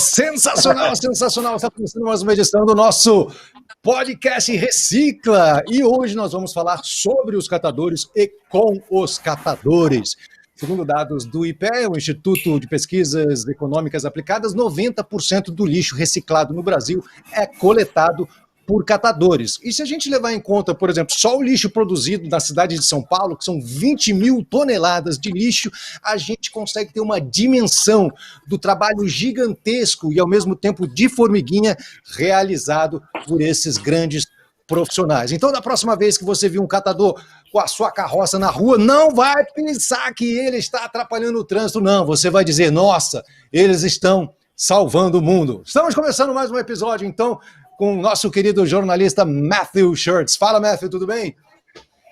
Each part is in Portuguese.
Sensacional, sensacional. Está começando mais uma edição do nosso podcast Recicla. E hoje nós vamos falar sobre os catadores e com os catadores. Segundo dados do IPEA, o Instituto de Pesquisas Econômicas Aplicadas, 90% do lixo reciclado no Brasil é coletado por catadores. E se a gente levar em conta, por exemplo, só o lixo produzido na cidade de São Paulo, que são 20 mil toneladas de lixo, a gente consegue ter uma dimensão do trabalho gigantesco e, ao mesmo tempo, de formiguinha realizado por esses grandes profissionais. Então, da próxima vez que você vir um catador com a sua carroça na rua, não vai pensar que ele está atrapalhando o trânsito, não. Você vai dizer, nossa, eles estão salvando o mundo. Estamos começando mais um episódio, então, com o nosso querido jornalista Matthew Shirts. Fala, Matthew, tudo bem?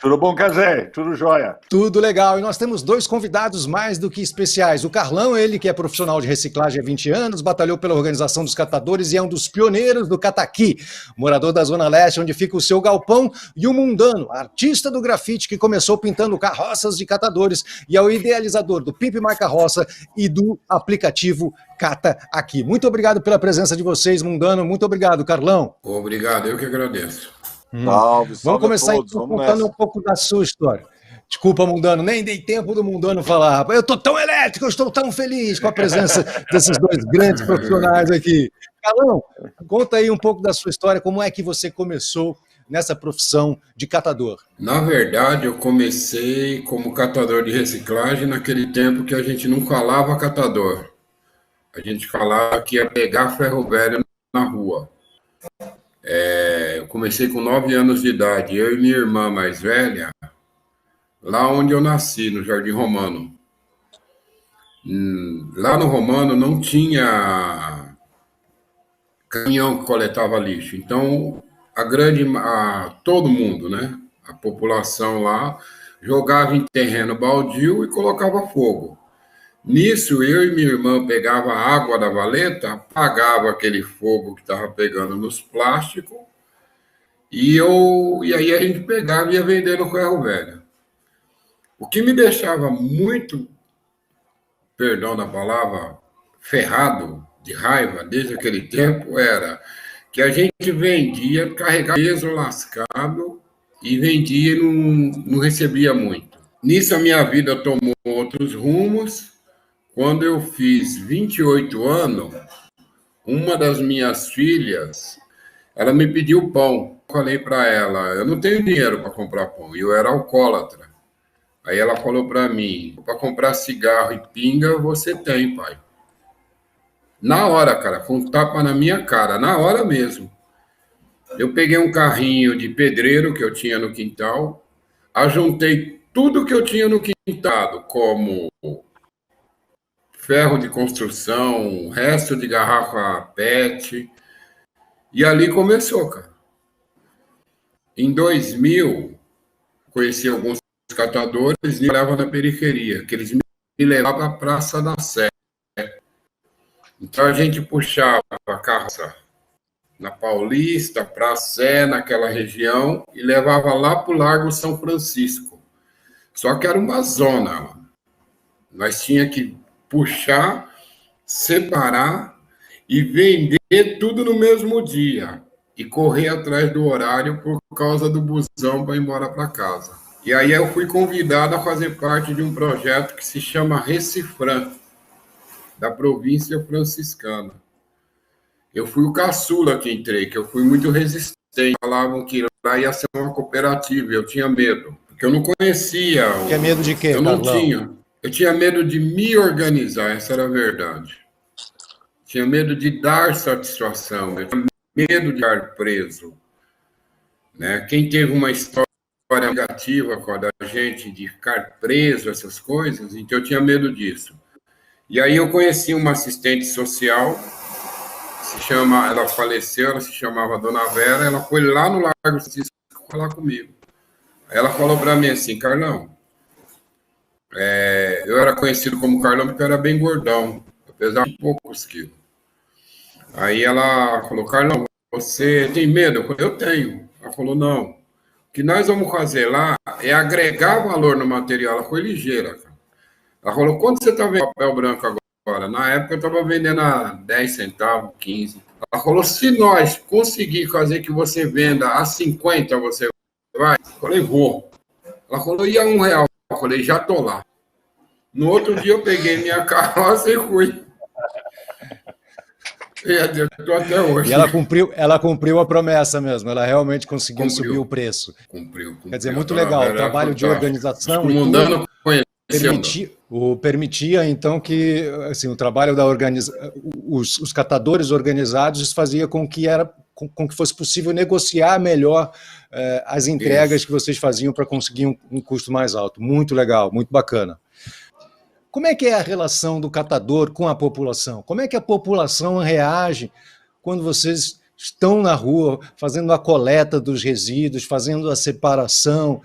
Tudo bom, Cazé? Tudo jóia? Tudo legal. E nós temos dois convidados mais do que especiais. O Carlão, ele que é profissional de reciclagem há 20 anos, batalhou pela organização dos catadores e é um dos pioneiros do Cataqui, morador da Zona Leste, onde fica o seu galpão, e o Mundano, artista do grafite que começou pintando carroças de catadores e é o idealizador do Pimp My Carroça e do aplicativo Cata Aqui. Muito obrigado pela presença de vocês, Mundano. Muito obrigado, Carlão. Obrigado, eu que agradeço. Salve, Vamos começar todos. Então, contando um pouco da sua história. Desculpa, Mundano, nem dei tempo do Mundano falar. Eu estou tão elétrico, eu estou tão feliz com a presença desses dois grandes profissionais aqui. Carlão, conta aí um pouco da sua história, como é que você começou nessa profissão de catador? Na verdade, eu comecei como catador de reciclagem naquele tempo que a gente não falava catador. A gente falava que ia pegar ferro velho na rua. Eu comecei com 9 anos de idade, eu e minha irmã mais velha, lá onde eu nasci, no Jardim Romano. Lá no Romano não tinha caminhão que coletava lixo, então todo mundo, né, a população lá, jogava em terreno baldio e colocava fogo. Nisso, eu e minha irmã pegava a água da valeta, apagava aquele fogo que estava pegando nos plásticos, e aí a gente pegava e ia vender no ferro velho. O que me deixava muito, perdão da palavra, ferrado de raiva desde aquele tempo era que a gente vendia, carregava peso lascado e vendia e não recebia muito. Nisso a minha vida tomou outros rumos. Quando eu fiz 28 anos, uma das minhas filhas, ela me pediu pão. Falei para ela, eu não tenho dinheiro para comprar pão, e eu era alcoólatra. Aí ela falou para mim, para comprar cigarro e pinga, você tem, pai. Na hora, cara, foi um tapa na minha cara, na hora mesmo. Eu peguei um carrinho de pedreiro que eu tinha no quintal, ajuntei tudo que eu tinha no quintal, como ferro de construção, resto de garrafa PET, e ali começou, cara. Em 2000, conheci alguns catadores e me levavam na periferia, que eles me levavam para a Praça da Sé. Então a gente puxava a carroça na Paulista, para a Sé, naquela região, e levava lá para o Largo São Francisco. Só que era uma zona, mano. Nós tínhamos que puxar, separar e vender tudo no mesmo dia e correr atrás do horário por causa do busão para ir embora para casa. E aí eu fui convidado a fazer parte de um projeto que se chama Recifran, da província franciscana. Eu fui o caçula que entrei, que eu fui muito resistente. Falavam que lá ia ser uma cooperativa, eu tinha medo, porque eu não conhecia. Quer medo de quê, Eu não Carlão? tinha. Eu tinha medo de me organizar, essa era a verdade. Tinha medo de dar satisfação, eu tinha medo de estar preso. Né? Quem teve uma história negativa com a da gente, de ficar preso, essas coisas, então eu tinha medo disso. E aí eu conheci uma assistente social, ela faleceu, ela se chamava Dona Vera, ela foi lá no Largo Francisco falar comigo. Aí ela falou para mim assim, Carlão, eu era conhecido como Carlão porque eu era bem gordão, apesar de poucos quilos. Aí ela falou, Carlão, você tem medo? Eu falei, eu tenho. Ela falou, não. O que nós vamos fazer lá é agregar valor no material. Ela foi ligeira. Cara. Ela falou, quanto você está vendo papel branco agora? agora. Na época eu estava vendendo a 10 centavos, 15. Ela falou, se nós conseguir fazer que você venda a 50, você vai? Eu falei, vou. Ela falou, e a R$ 1? Eu falei, já tô lá. No outro dia eu peguei minha carroça e fui. E estou até hoje. E ela cumpriu a promessa mesmo, ela realmente conseguiu subir o preço. Cumpriu. Quer dizer, muito legal, o trabalho de organização e tudo permitia, então, que assim, o trabalho da os catadores organizados fazia com que fosse possível negociar melhor as entregas que vocês faziam para conseguir um custo mais alto. Muito legal, muito bacana. Como é que é a relação do catador com a população? Como é que a população reage quando vocês estão na rua fazendo a coleta dos resíduos, fazendo a separação?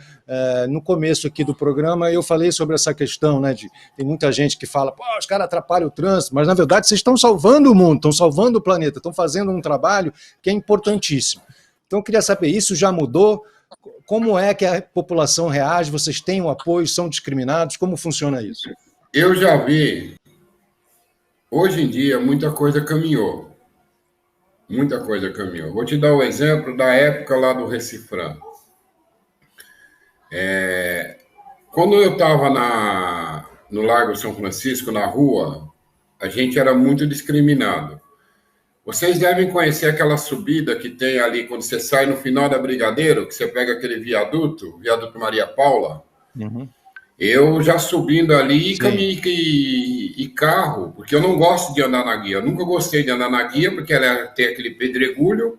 No começo aqui do programa eu falei sobre essa questão, né? Tem muita gente que fala, pô, os caras atrapalham o trânsito, mas na verdade vocês estão salvando o mundo, estão salvando o planeta, estão fazendo um trabalho que é importantíssimo. Então eu queria saber, isso já mudou? Como é que a população reage? Vocês têm o apoio, são discriminados? Como funciona isso? Eu já vi, hoje em dia, muita coisa caminhou. Muita coisa caminhou. Vou te dar o exemplo da época lá do Recifran. Quando eu estava no Largo São Francisco, na rua, a gente era muito discriminado. Vocês devem conhecer aquela subida que tem ali, quando você sai no final da Brigadeiro, que você pega aquele viaduto Maria Paula. Uhum. Eu já subindo ali e carro, porque eu não gosto de andar na guia. Eu nunca gostei de andar na guia, porque ela tem aquele pedregulho,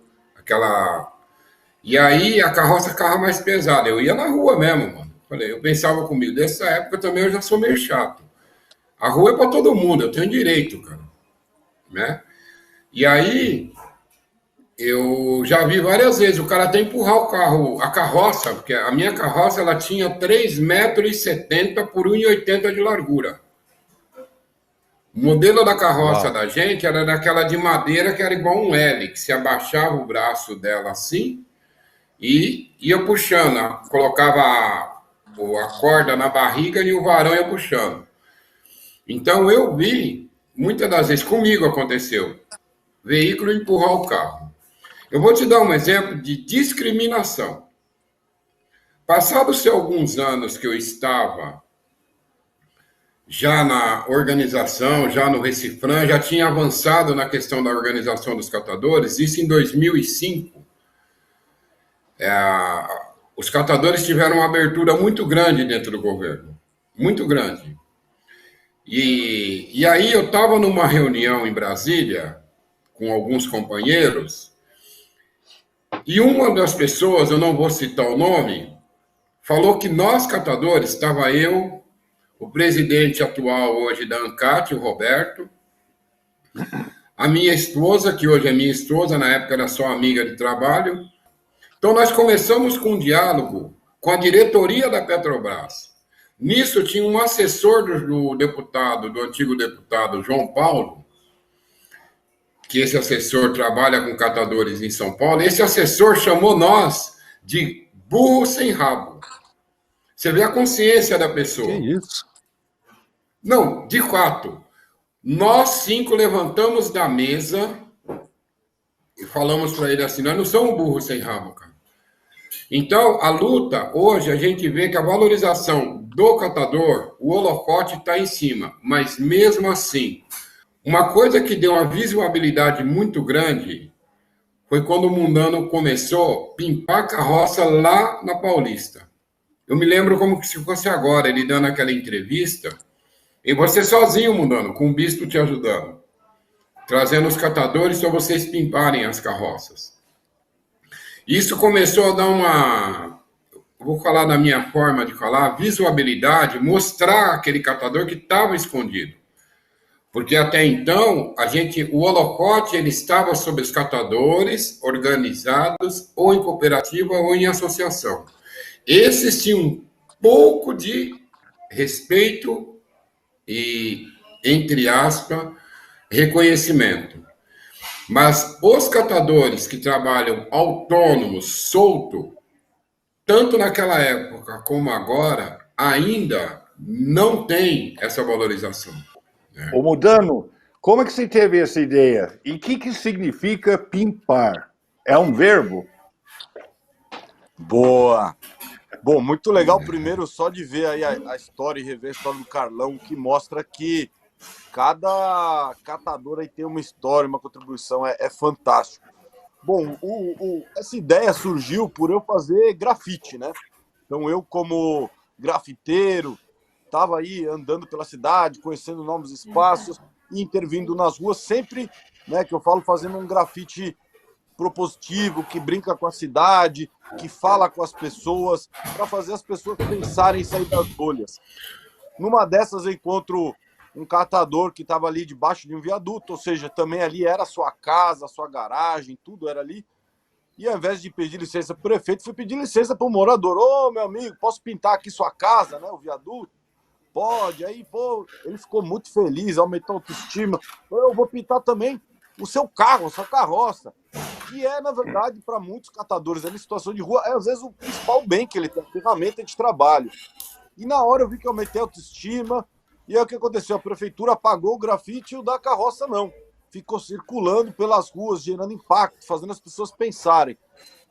e aí a carroça ficava mais pesada. Eu ia na rua mesmo, mano. Eu pensava comigo, dessa época também eu já sou meio chato. A rua é para todo mundo, eu tenho direito, cara. Né? E aí, eu já vi várias vezes o cara até empurrar a carroça, porque a minha carroça ela tinha 3,70 m por 1,80 m de largura. O modelo da carroça da gente era daquela de madeira que era igual um L, que se abaixava o braço dela assim e ia puxando, colocava a corda na barriga e o varão ia puxando. Então eu vi, muitas das vezes comigo aconteceu, veículo empurrar o carro. Eu vou te dar um exemplo de discriminação. Passados-se alguns anos que eu estava já na organização, já no Recifran, já tinha avançado na questão da organização dos catadores, isso em 2005. Os catadores tiveram uma abertura muito grande dentro do governo, muito grande. E aí eu estava numa reunião em Brasília com alguns companheiros, e uma das pessoas, eu não vou citar o nome, falou que nós catadores, estava eu, o presidente atual hoje da ANCAT, o Roberto, a minha esposa, que hoje é minha esposa, na época era só amiga de trabalho. Então nós começamos com um diálogo com a diretoria da Petrobras. Nisso tinha um assessor do antigo deputado João Paulo, que esse assessor trabalha com catadores em São Paulo. Esse assessor chamou nós de burro sem rabo. Você vê a consciência da pessoa. Que isso? Não, de fato. Nós 5 levantamos da mesa e falamos para ele assim, nós não somos burros sem rabo, cara. Então, a luta, hoje, a gente vê que a valorização do catador, o holofote está em cima. Mas, mesmo assim, uma coisa que deu uma visibilidade muito grande foi quando o Mundano começou a pimpar a carroça lá na Paulista. Eu me lembro como se fosse agora, ele dando aquela entrevista, e você sozinho, Mundano, com o bispo te ajudando, trazendo os catadores para vocês pimparem as carroças. Isso começou a dar vou falar da minha forma de falar, visibilidade, mostrar aquele catador que estava escondido. Porque até então, o holofote ele estava sobre os catadores organizados, ou em cooperativa, ou em associação. Esses tinham um pouco de respeito e, entre aspas, reconhecimento. Mas os catadores que trabalham autônomos, solto, tanto naquela época como agora, ainda não tem essa valorização. Ô Mudano, como é que você teve essa ideia? E o que significa pimpar? É um verbo? Boa! Bom, muito legal. Primeiro, só de ver aí a história e rever a história do Carlão, que mostra que cada catador aí tem uma história, uma contribuição, é fantástico. Bom, essa ideia surgiu por eu fazer grafite, né? Então eu, como grafiteiro, estava aí andando pela cidade, conhecendo novos espaços e intervindo nas ruas, sempre, né, que eu falo, fazendo um grafite propositivo, que brinca com a cidade, que fala com as pessoas, para fazer as pessoas pensarem em sair das bolhas. Numa dessas eu encontro um catador que estava ali debaixo de um viaduto, ou seja, também ali era a sua casa, a sua garagem, tudo era ali. E ao invés de pedir licença para o prefeito, fui pedir licença para o morador. Ô, meu amigo, posso pintar aqui sua casa, né, o viaduto? Pode. Aí, pô, ele ficou muito feliz, aumentou a autoestima. Eu vou pintar também o seu carro, a sua carroça. Que é, na verdade, para muitos catadores ali, em situação de rua, é às vezes o principal bem que ele tem, a ferramenta de trabalho. E na hora eu vi que eu aumentei a autoestima, e aí o que aconteceu? A prefeitura apagou o grafite e o da carroça não. Ficou circulando pelas ruas, gerando impacto, fazendo as pessoas pensarem.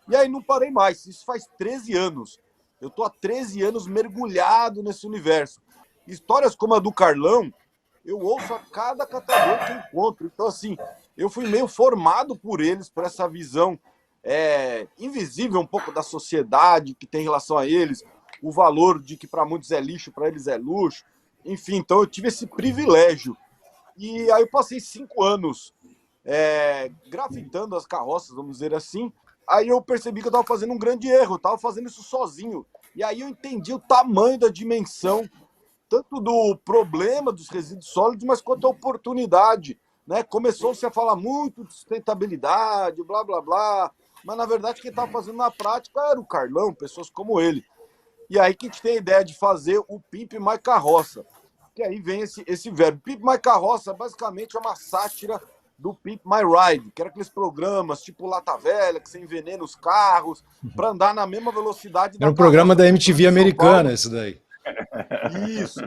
E aí não parei mais, isso faz 13 anos. Eu estou há 13 anos mergulhado nesse universo. Histórias como a do Carlão, eu ouço a cada catador que eu encontro. Então, assim, eu fui meio formado por eles, por essa visão invisível um pouco da sociedade que tem em relação a eles, o valor de que para muitos é lixo, para eles é luxo. Enfim, então eu tive esse privilégio. E aí eu passei 5 anos grafitando as carroças, vamos dizer assim. Aí eu percebi que eu estava fazendo um grande erro, eu estava fazendo isso sozinho. E aí eu entendi o tamanho da dimensão, tanto do problema dos resíduos sólidos, mas quanto a oportunidade, né? Começou-se a falar muito de sustentabilidade, blá, blá, blá, mas, na verdade, quem estava fazendo na prática era o Carlão, pessoas como ele. E aí que a gente tem a ideia de fazer o Pimp My Carroça, que aí vem esse verbo. Pimp My Carroça, basicamente, é uma sátira do Pimp My Ride, que era aqueles programas tipo Lata Velha, que você envenena os carros para andar na mesma velocidade da Era um programa carroça. da MTV americana, isso daí. Isso.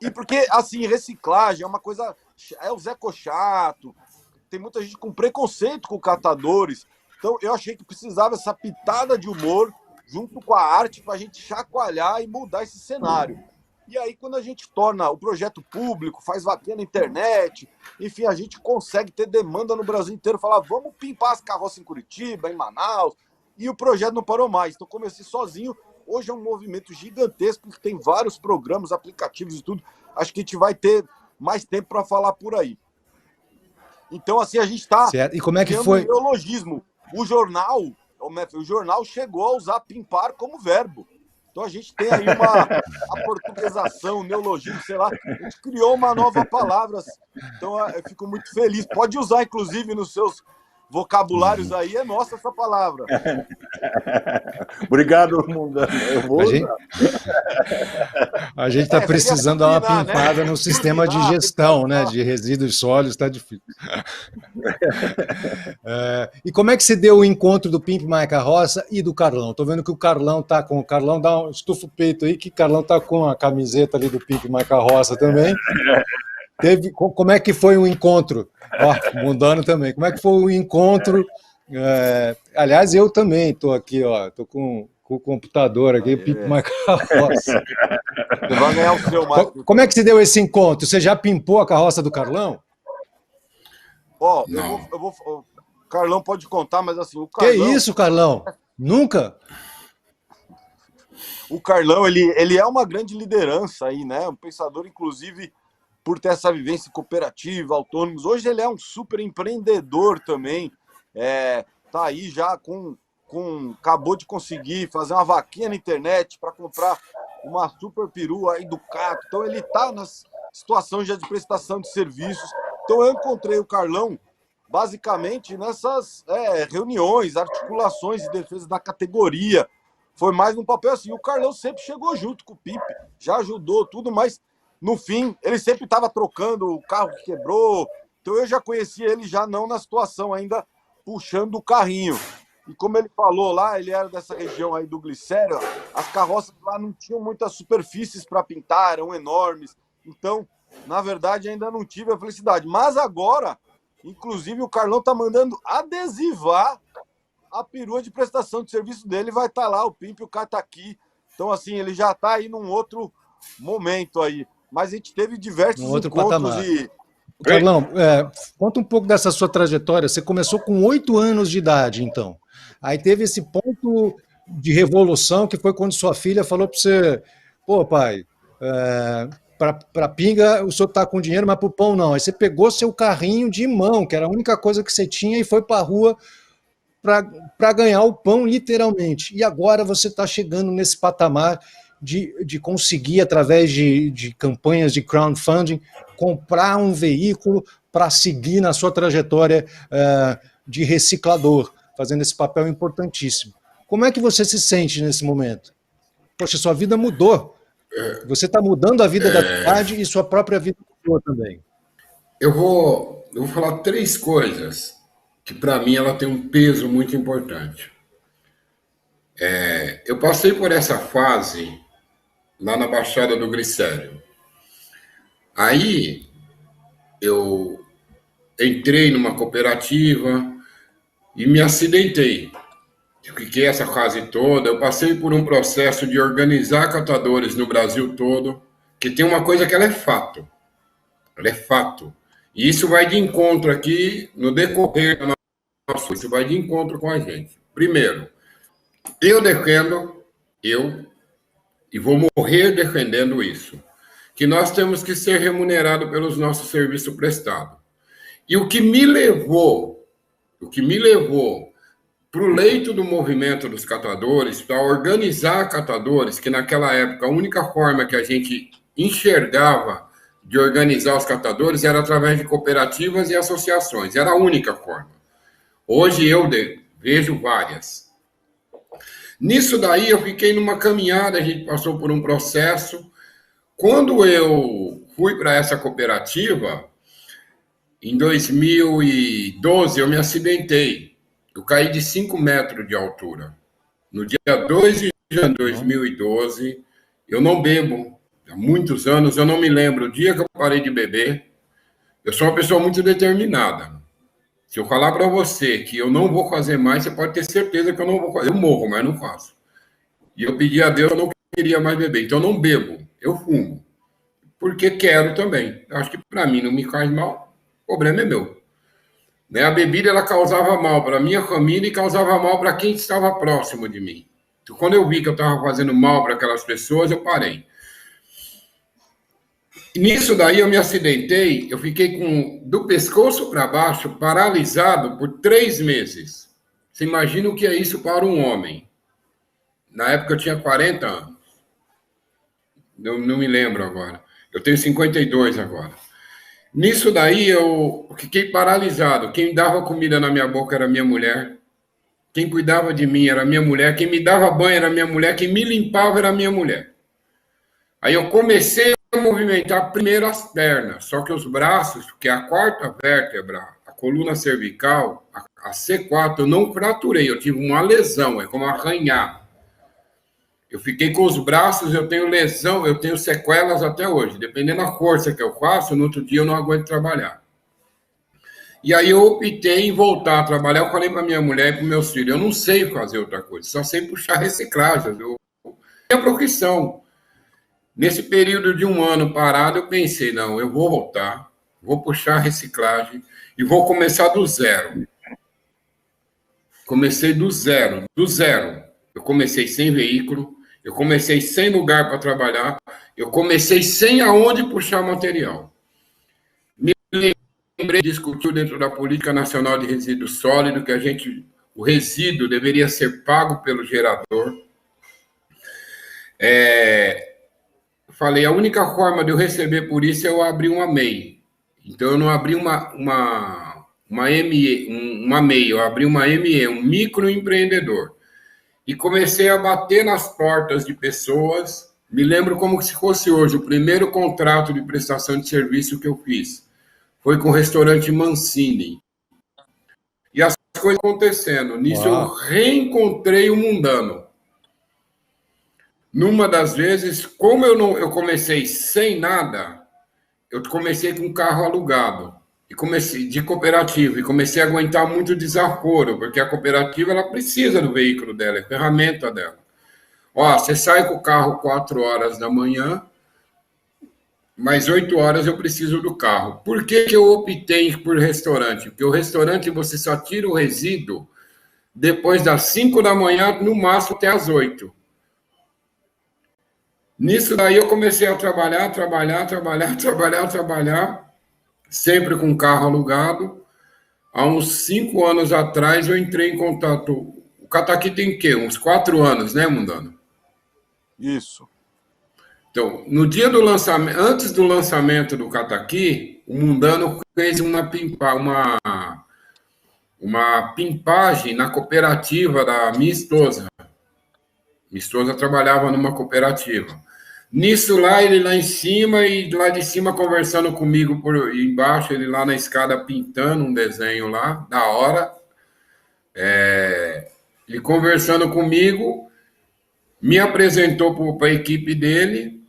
E porque, assim, reciclagem é uma coisa... É o Zeco chato, tem muita gente com preconceito com catadores. Então, eu achei que precisava essa pitada de humor junto com a arte para a gente chacoalhar e mudar esse cenário. E aí, quando a gente torna o projeto público, faz vaquinha na internet, enfim, a gente consegue ter demanda no Brasil inteiro, falar, vamos pimpar as carroças em Curitiba, em Manaus, e o projeto não parou mais. Então, comecei sozinho. Hoje é um movimento gigantesco, que tem vários programas, aplicativos e tudo. Acho que a gente vai ter mais tempo para falar por aí. Então, assim, a gente está... E como é que foi? Um neologismo. O jornal chegou a usar pimpar como verbo. Então a gente tem aí a portuguesação, o neologismo, sei lá. A gente criou uma nova palavra. Então eu fico muito feliz. Pode usar, inclusive, nos seus vocabulários aí, é nossa essa palavra. Obrigado, Mundano. Eu vou usar. A gente está precisando dar uma pimpada, né, no sistema de gestão, né, de resíduos sólidos, está difícil. E como é que se deu o encontro do Pimp My Carroça e do Carlão? Estou vendo que o Carlão está com... O Carlão dá um estufa o peito aí, que o Carlão está com a camiseta ali do Pimp My Carroça também. Como é que foi o encontro? Ó, Mundano também. Como é que foi o encontro? Aliás, eu também estou aqui, ó, estou com o computador aqui, Pimp My Carroça. Você vai ganhar o seu mais. Como é que se deu esse encontro? Você já pimpou a carroça do Carlão? Ó, eu vou. O Carlão pode contar, mas assim, o Carlão... Que isso, Carlão? Nunca? O Carlão, ele é uma grande liderança aí, né? Um pensador, inclusive, por ter essa vivência cooperativa, autônomos. Hoje ele é um super empreendedor também. Tá aí já acabou de conseguir fazer uma vaquinha na internet para comprar uma super perua aí do Cato. Então ele tá nas situações já de prestação de serviços. Então eu encontrei o Carlão basicamente nessas reuniões, articulações de defesa da categoria. Foi mais num papel assim. O Carlão sempre chegou junto com o Pipe, já ajudou tudo, mas no fim ele sempre estava trocando o carro que quebrou. Então eu já conhecia ele, já não na situação ainda puxando o carrinho. E como ele falou lá, ele era dessa região aí do Glicério, as carroças lá não tinham muitas superfícies para pintar, eram enormes. Então na verdade, ainda não tive a felicidade. Mas agora, inclusive, o Carlão tá mandando adesivar a perua de prestação de serviço dele. Vai estar lá, o Pimp, o cara tá aqui. Então, assim, ele já tá aí num outro momento aí. Mas a gente teve diversos outro encontros patamar. e... Carlão, conta um pouco dessa sua trajetória. Você começou com 8 anos de idade, então. Aí teve esse ponto de revolução que foi quando sua filha falou para você: pô, pai, para pinga o senhor tá com dinheiro, mas para o pão não. Aí você pegou seu carrinho de mão, que era a única coisa que você tinha, e foi para a rua para ganhar o pão, literalmente. E agora você está chegando nesse patamar de conseguir, através de campanhas de crowdfunding, comprar um veículo para seguir na sua trajetória de reciclador, fazendo esse papel importantíssimo. Como é que você se sente nesse momento? Poxa, sua vida mudou. Você está mudando a vida da cidade e sua própria vida mudou também. Eu vou falar 3 coisas que, para mim, ela tem um peso muito importante. Eu passei por essa fase lá na Baixada do Glicério. Aí, eu entrei numa cooperativa e me acidentei. Eu fiquei essa fase toda. Eu passei por um processo de organizar catadores no Brasil todo, que tem uma coisa que ela é fato. Ela é fato. E isso vai de encontro aqui no decorrer da nossa... Isso vai de encontro com a gente. Primeiro, eu defendo, e vou morrer defendendo isso, que nós temos que ser remunerados pelos nossos serviços prestados. E o que me levou para o leito do movimento dos catadores, para organizar catadores, que naquela época a única forma que a gente enxergava de organizar os catadores era através de cooperativas e associações, era a única forma. Hoje eu vejo várias. Nisso daí eu fiquei numa caminhada, a gente passou por um processo. Quando eu fui para essa cooperativa, em 2012 eu me acidentei. Eu caí de 5 metros de altura. No dia 2 de janeiro de 2012, eu não bebo. Há muitos anos, eu não me lembro o dia que eu parei de beber. Eu sou uma pessoa muito determinada. Se eu falar para você que eu não vou fazer mais, você pode ter certeza que eu não vou fazer. Eu morro, mas não faço. E eu pedi a Deus, eu não queria mais beber. Então eu não bebo, eu fumo. Porque quero também. Eu acho que para mim não me faz mal, o problema é meu. Né? A bebida ela causava mal para a minha família e causava mal para quem estava próximo de mim. Então, quando eu vi que eu estava fazendo mal para aquelas pessoas, eu parei. E nisso daí eu me acidentei, eu fiquei do pescoço para baixo, paralisado por 3 meses. Você imagina o que é isso para um homem? Na época eu tinha 40 anos. Eu não me lembro agora. Eu tenho 52 agora. Nisso daí eu fiquei paralisado. Quem dava comida na minha boca era minha mulher. Quem cuidava de mim era minha mulher. Quem me dava banho era minha mulher. Quem me limpava era minha mulher. Aí eu comecei a movimentar primeiro as pernas. Só que os braços, que é a 4ª vértebra, a coluna cervical, a C4, eu não fraturei. Eu tive uma lesão, é como arranhar. Eu fiquei com os braços, eu tenho lesão, eu tenho sequelas até hoje. Dependendo da força que eu faço, no outro dia eu não aguento trabalhar. E aí eu optei em voltar a trabalhar. Eu falei para minha mulher e para meus filhos, eu não sei fazer outra coisa, só sei puxar reciclagem. Minha profissão. Nesse período de 1 ano parado, eu pensei, não, eu vou voltar, vou puxar reciclagem e vou começar do zero. Comecei do zero. Eu comecei sem veículo, eu comecei sem lugar para trabalhar, eu comecei sem aonde puxar material. Me lembrei, discutiu dentro da Política Nacional de Resíduos Sólidos que o resíduo deveria ser pago pelo gerador. Falei, a única forma de eu receber por isso é eu abrir uma MEI. Então eu não abri uma MEI, eu abri uma ME, um microempreendedor. E comecei a bater nas portas de pessoas. Me lembro como se fosse hoje, o primeiro contrato de prestação de serviço que eu fiz. Foi com o restaurante Mancini. E as coisas acontecendo. Nisso eu reencontrei o mundano. Numa das vezes, como eu comecei sem nada, eu comecei com carro alugado e comecei de cooperativa e comecei a aguentar muito desaforo, porque a cooperativa ela precisa do veículo dela, é a ferramenta dela. Ó, você sai com o carro 4 horas da manhã, mais 8 horas eu preciso do carro. Por que que eu optei por restaurante? Porque o restaurante você só tira o resíduo depois das 5 da manhã, no máximo até as 8. Nisso daí eu comecei a trabalhar, sempre com carro alugado. Há uns 5 anos atrás eu entrei em contato. O Cataqui tem o quê? Uns 4 anos, né, Mundano? Isso. Então, no dia do lançamento, antes do lançamento do Cataqui, o Mundano fez uma pimpagem na cooperativa da minha esposa. Minha esposa trabalhava numa cooperativa. Nisso lá, ele lá em cima e lá de cima conversando comigo por embaixo, ele lá na escada pintando um desenho lá, da hora. Ele conversando comigo, me apresentou para a equipe dele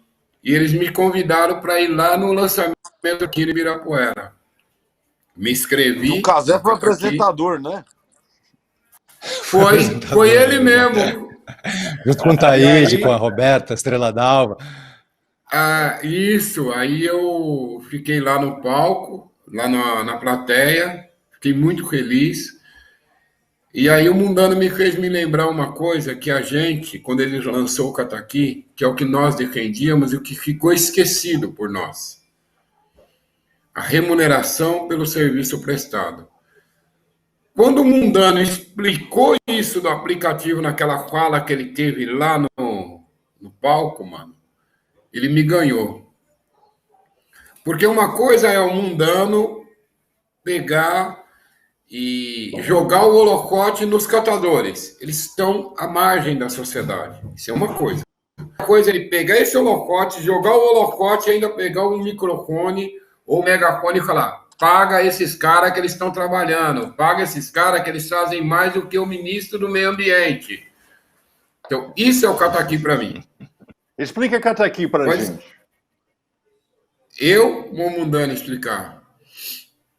e eles me convidaram para ir lá no lançamento aqui em Ibirapuera. Me inscrevi. O Cazé foi apresentador, né? Foi ele mesmo. Junto com o Taíde, com a Roberta, Estrela d'Alva. Isso. Aí eu fiquei lá no palco, lá na plateia. Fiquei muito feliz. E aí o Mundano me fez me lembrar uma coisa que a gente, quando ele lançou o Cataqui, que é o que nós defendíamos e o que ficou esquecido por nós. A remuneração pelo serviço prestado. Quando o Mundano explicou isso do aplicativo naquela fala que ele teve lá no palco, mano, ele me ganhou. Porque uma coisa é o Mundano pegar e jogar o holofote nos catadores. Eles estão à margem da sociedade. Isso é uma coisa. Outra coisa é ele pegar esse holofote, jogar o holofote e ainda pegar um microfone ou megafone e falar: paga esses caras que eles estão trabalhando, paga esses caras que eles fazem mais do que o ministro do meio ambiente. Então, isso é o Cataqui para mim. Explica Cataqui para a gente. Eu vou Mundano explicar.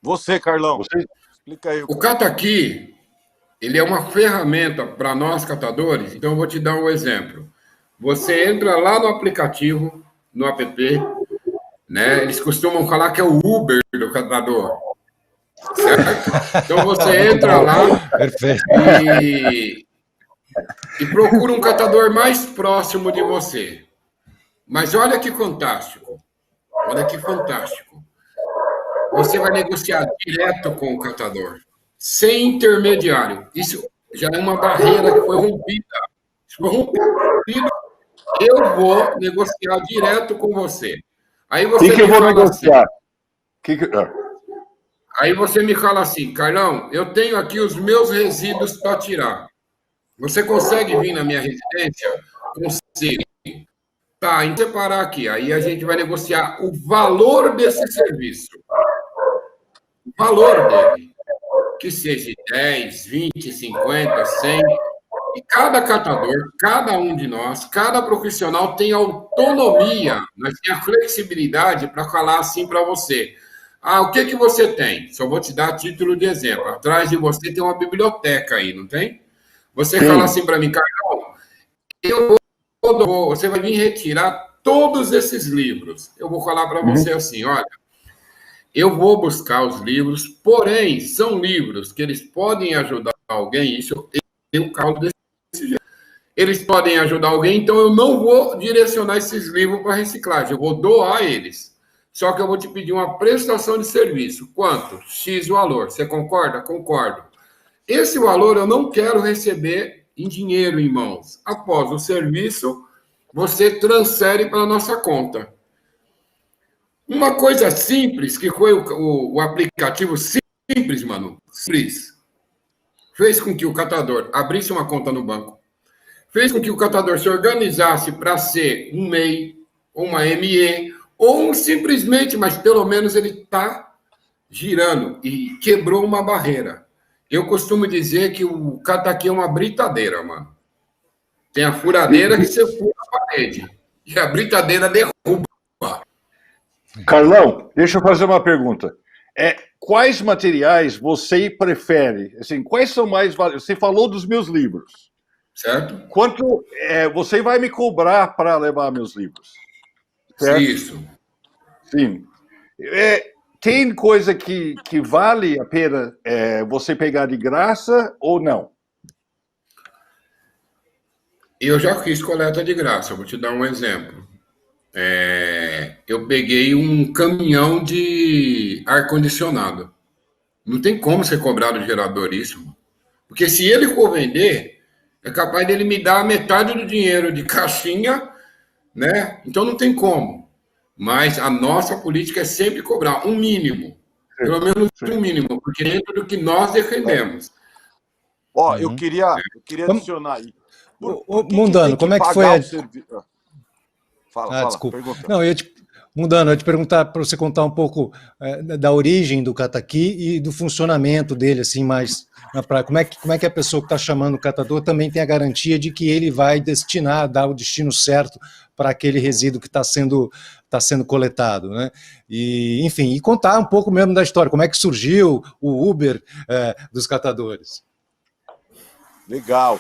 Você, Carlão. Você... Explica aí. O Cataqui, ele é uma ferramenta para nós catadores. Então, eu vou te dar um exemplo. Você entra lá no aplicativo, no app, né? Eles costumam falar que é o Uber do catador. Certo? Então, você entra lá e procura um catador mais próximo de você. Mas olha que fantástico. Olha que fantástico. Você vai negociar direto com o catador, sem intermediário. Isso já é uma barreira que foi rompida. Se for rompido, eu vou negociar direto com você. Aí você que eu vou negociar? Aí você me fala assim: Carlão, eu tenho aqui os meus resíduos para tirar. Você consegue vir na minha residência? Consigo. Tá, em separar aqui. Aí a gente vai negociar o valor desse serviço. O valor dele. Que seja 10, 20, 50, 100. E cada catador, cada um de nós, cada profissional tem autonomia, mas tem a flexibilidade para falar assim para você. O que você tem? Só vou te dar a título de exemplo. Atrás de você tem uma biblioteca aí, não tem? Você fala assim para mim: Carlão, você vai vir retirar todos esses livros. Eu vou falar para você assim: olha, eu vou buscar os livros, porém, são livros que eles podem ajudar alguém. Isso eu tenho caldo desse jeito. Eles podem ajudar alguém, então eu não vou direcionar esses livros para reciclagem, eu vou doar eles. Só que eu vou te pedir uma prestação de serviço. Quanto? X valor. Você concorda? Concordo. Esse valor eu não quero receber em dinheiro em mãos. Após o serviço, você transfere para a nossa conta. Uma coisa simples, que foi o aplicativo simples, mano, simples, fez com que o catador abrisse uma conta no banco, fez com que o catador se organizasse para ser um MEI, uma ME, ou simplesmente, mas pelo menos ele está girando e quebrou uma barreira. Eu costumo dizer que o Cataqui é uma britadeira, mano. Tem a furadeira que você fura a parede. E a britadeira derruba. Carlão, deixa eu fazer uma pergunta. Quais materiais você prefere? Assim, quais são mais valiosos? Você falou dos meus livros. Certo? Quanto você vai me cobrar para levar meus livros? Certo? Isso. Sim. Tem coisa que vale a pena você pegar de graça ou não? Eu já fiz coleta de graça, vou te dar um exemplo. Eu peguei um caminhão de ar-condicionado. Não tem como você cobrar do gerador isso. Porque se ele for vender, é capaz dele me dar metade do dinheiro de caixinha, né? Então não tem como. Mas a nossa política é sempre cobrar um mínimo. Pelo menos um mínimo, porque dentro do que nós defendemos. Eu queria adicionar aí. Mundano, como é que foi a... Fala, desculpa. Pergunta. Não, Mundano, eu ia te perguntar para você contar um pouco da origem do cataqui e do funcionamento dele, assim, mais na praia. Como é que a pessoa que está chamando o catador também tem a garantia de que ele vai dar o destino certo para aquele resíduo que está sendo coletado, né? E, enfim, e contar um pouco mesmo da história, como é que surgiu o Uber dos catadores. Legal.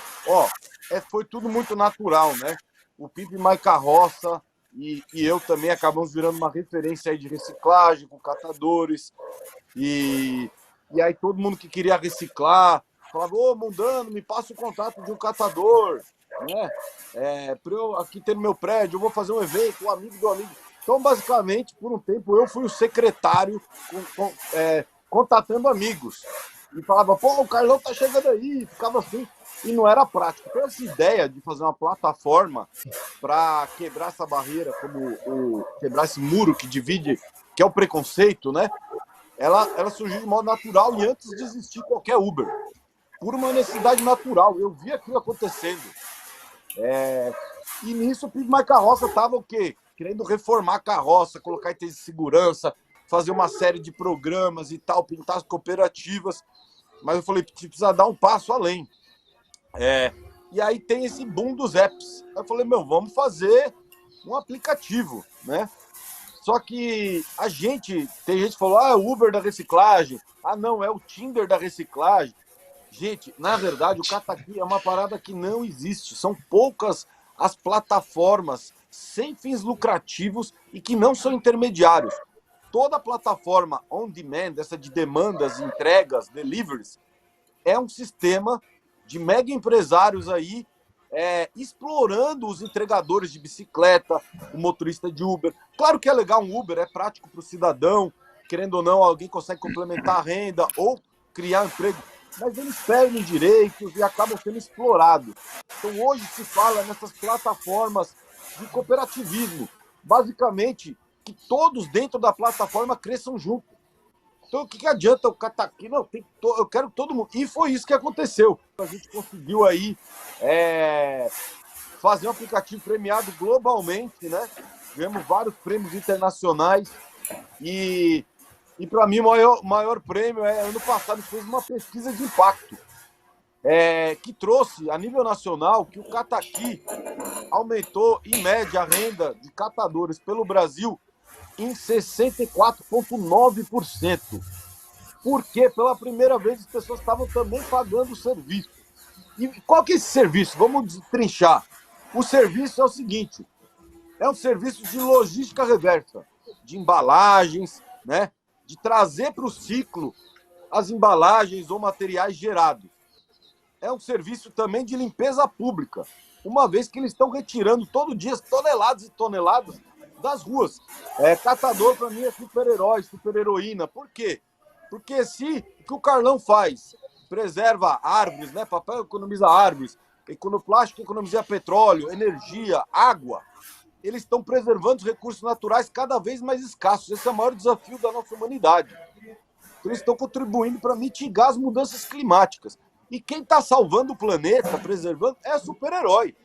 Foi tudo muito natural, né? O Pipe Mais Carroça e eu também acabamos virando uma referência aí de reciclagem com catadores. E aí todo mundo que queria reciclar falava: ô, Mundano, me passa o contato de um catador, né? Para eu aqui ter no meu prédio, eu vou fazer um evento, um amigo do amigo. Então, basicamente, por um tempo, eu fui o secretário contatando amigos. E falava: pô, o Carlão tá chegando aí. Ficava assim. E não era prático. Então, essa ideia de fazer uma plataforma para quebrar essa barreira, quebrar esse muro que divide, que é o preconceito, né? Ela surgiu de modo natural e antes de existir qualquer Uber. Por uma necessidade natural. Eu vi aquilo acontecendo. E nisso o Pipe Mais Carroça estava o quê? Querendo reformar a carroça, colocar itens de segurança, fazer uma série de programas e tal, pintar as cooperativas. Mas eu falei: precisa dar um passo além. E aí tem esse boom dos apps. Eu falei: vamos fazer um aplicativo, né? Só que tem gente que falou: é o Uber da reciclagem. Não, é o Tinder da reciclagem. Gente, na verdade, o cataqui é uma parada que não existe. São poucas as plataformas sem fins lucrativos e que não são intermediários. Toda plataforma on demand, essa de demandas, entregas, deliveries, é um sistema de mega empresários aí explorando os entregadores de bicicleta, o motorista de Uber. Claro que é legal um Uber, é prático para o cidadão, querendo ou não, alguém consegue complementar a renda ou criar emprego, mas eles perdem direitos e acabam sendo explorados. Então hoje se fala nessas plataformas de cooperativismo, basicamente que todos dentro da plataforma cresçam juntos. Então, o que adianta o cataqui? Não, eu quero todo mundo. E foi isso que aconteceu. A gente conseguiu aí fazer um aplicativo premiado globalmente, né? Ganhamos vários prêmios internacionais. E para mim, o maior prêmio ano passado, a gente fez uma pesquisa de impacto que trouxe, a nível nacional, que o cataqui aumentou, em média, a renda de catadores pelo Brasil em 64,9%. Porque pela primeira vez as pessoas estavam também pagando o serviço. E qual que é esse serviço? Vamos trinchar. O serviço é o seguinte: é um serviço de logística reversa, de embalagens, né? De trazer para o ciclo as embalagens ou materiais gerados. É um serviço também de limpeza pública, uma vez que eles estão retirando todo dia toneladas e toneladas das ruas. Catador, para mim, é super-herói, super-heroína. Por quê? Porque o que o Carlão faz? Preserva árvores, né? Papel economiza árvores, plástico economiza petróleo, energia, água. Eles estão preservando os recursos naturais cada vez mais escassos. Esse é o maior desafio da nossa humanidade. Então, eles estão contribuindo para mitigar as mudanças climáticas. E quem está salvando o planeta, preservando, é super-herói.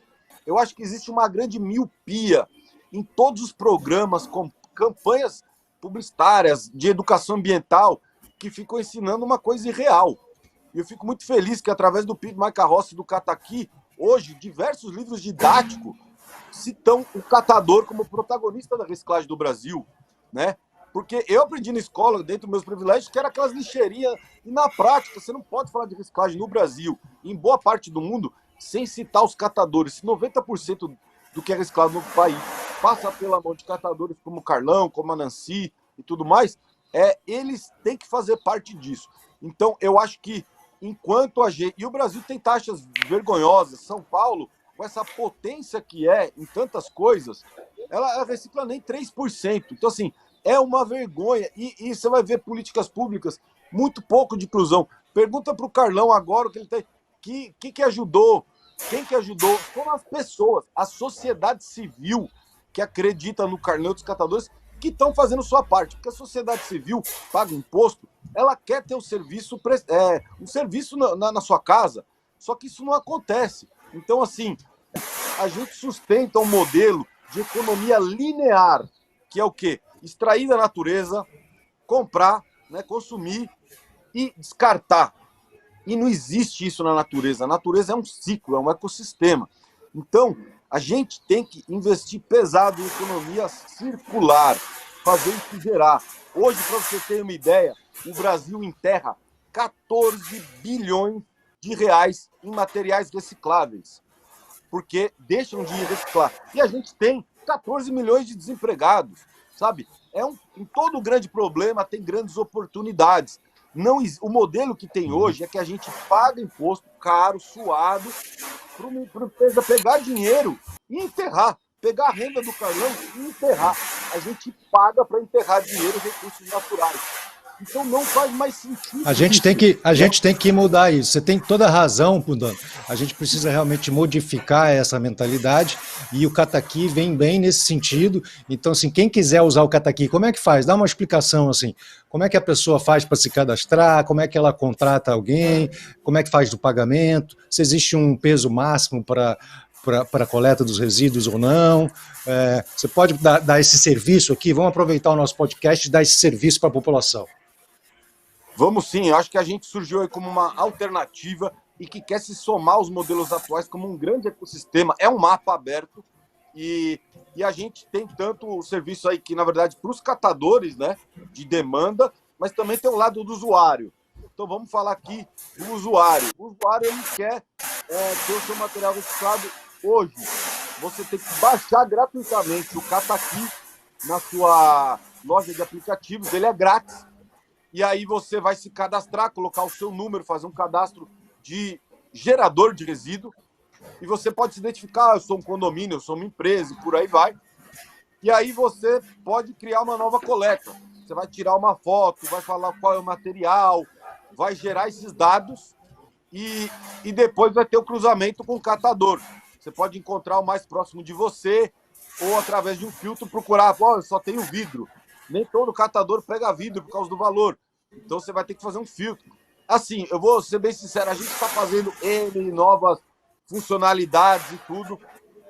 Eu acho que existe uma grande miopia em todos os programas, com campanhas publicitárias de educação ambiental, que ficam ensinando uma coisa irreal. E eu fico muito feliz que, através do Pipe Mais Carroça e do cataqui, hoje, diversos livros didáticos citam o catador como protagonista da reciclagem do Brasil. né? Porque eu aprendi na escola, dentro dos meus privilégios, que era aquelas lixeirinhas, e na prática você não pode falar de reciclagem no Brasil, em boa parte do mundo, sem citar os catadores. 90% do que é reciclado no país passa pela mão de catadores como o Carlão, como a Nancy e tudo mais, eles têm que fazer parte disso. Então, eu acho que enquanto a gente... E o Brasil tem taxas vergonhosas. São Paulo, com essa potência que é em tantas coisas, ela recicla nem 3%. Então, assim, é uma vergonha. E você vai ver políticas públicas, muito pouco de inclusão. Pergunta para o Carlão agora o que ele tem. Que ajudou? Quem que ajudou? Foram as pessoas, a sociedade civil que acredita no Carlão e dos catadores, que estão fazendo sua parte. Porque a sociedade civil paga imposto, ela quer ter um serviço na sua casa, só que isso não acontece. Então, assim, a gente sustenta um modelo de economia linear, que é o quê? Extrair da natureza, comprar, né, consumir e descartar. E não existe isso na natureza. A natureza é um ciclo, é um ecossistema. Então, a gente tem que investir pesado em economia circular, fazer isso gerar. Hoje, para você ter uma ideia, o Brasil enterra 14 bilhões de reais em materiais recicláveis, porque deixam de reciclar. E a gente tem 14 milhões de desempregados, sabe? Em todo grande problema tem grandes oportunidades. O modelo que tem hoje é que a gente paga imposto caro, suado, para uma empresa pegar dinheiro e enterrar. Pegar a renda do Carlão e enterrar. A gente paga para enterrar dinheiro e recursos naturais. Então não faz mais sentido. A gente tem que mudar isso. Você tem toda a razão, Pundano. A gente precisa realmente modificar essa mentalidade e o Cataqui vem bem nesse sentido. Então, assim, quem quiser usar o Cataqui, como é que faz? Dá uma explicação, assim. Como é que a pessoa faz para se cadastrar? Como é que ela contrata alguém? Como é que faz o pagamento? Se existe um peso máximo para a coleta dos resíduos ou não? Você pode dar esse serviço aqui? Vamos aproveitar o nosso podcast e dar esse serviço para a população. Vamos sim, eu acho que a gente surgiu aí como uma alternativa e que quer se somar aos modelos atuais como um grande ecossistema, é um mapa aberto e a gente tem tanto o serviço aí que, na verdade, para os catadores, né, de demanda, mas também tem o lado do usuário. Então vamos falar aqui do usuário. O usuário, ele quer ter o seu material reciclado hoje. Você tem que baixar gratuitamente o Cataqui na sua loja de aplicativos, ele é grátis. E aí você vai se cadastrar, colocar o seu número, fazer um cadastro de gerador de resíduo. E você pode se identificar, eu sou um condomínio, eu sou uma empresa, e por aí vai. E aí você pode criar uma nova coleta. Você vai tirar uma foto, vai falar qual é o material, vai gerar esses dados e depois vai ter o cruzamento com o catador. Você pode encontrar o mais próximo de você ou, através de um filtro, procurar, eu só tenho vidro. Nem todo catador pega vidro por causa do valor. Então você vai ter que fazer um filtro. Assim, eu vou ser bem sincero, a gente está fazendo novas funcionalidades e tudo,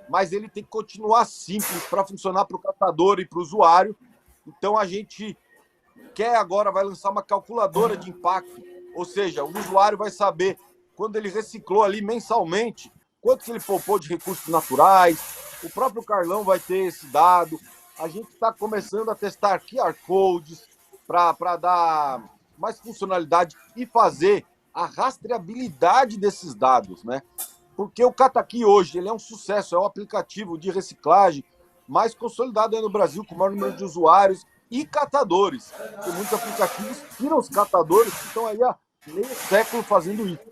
mas ele tem que continuar simples para funcionar para o catador e para o usuário. Então a gente vai lançar uma calculadora de impacto, ou seja, o usuário vai saber quando ele reciclou ali mensalmente, quanto que ele poupou de recursos naturais, o próprio Carlão vai ter esse dado. A gente está começando a testar QR Codes para dar mais funcionalidade e fazer a rastreabilidade desses dados, né? Porque o Cataqui hoje ele é um sucesso, é um aplicativo de reciclagem mais consolidado aí no Brasil, com o maior número de usuários e catadores. Tem muitos aplicativos que tiram os catadores que estão aí há meio século fazendo isso.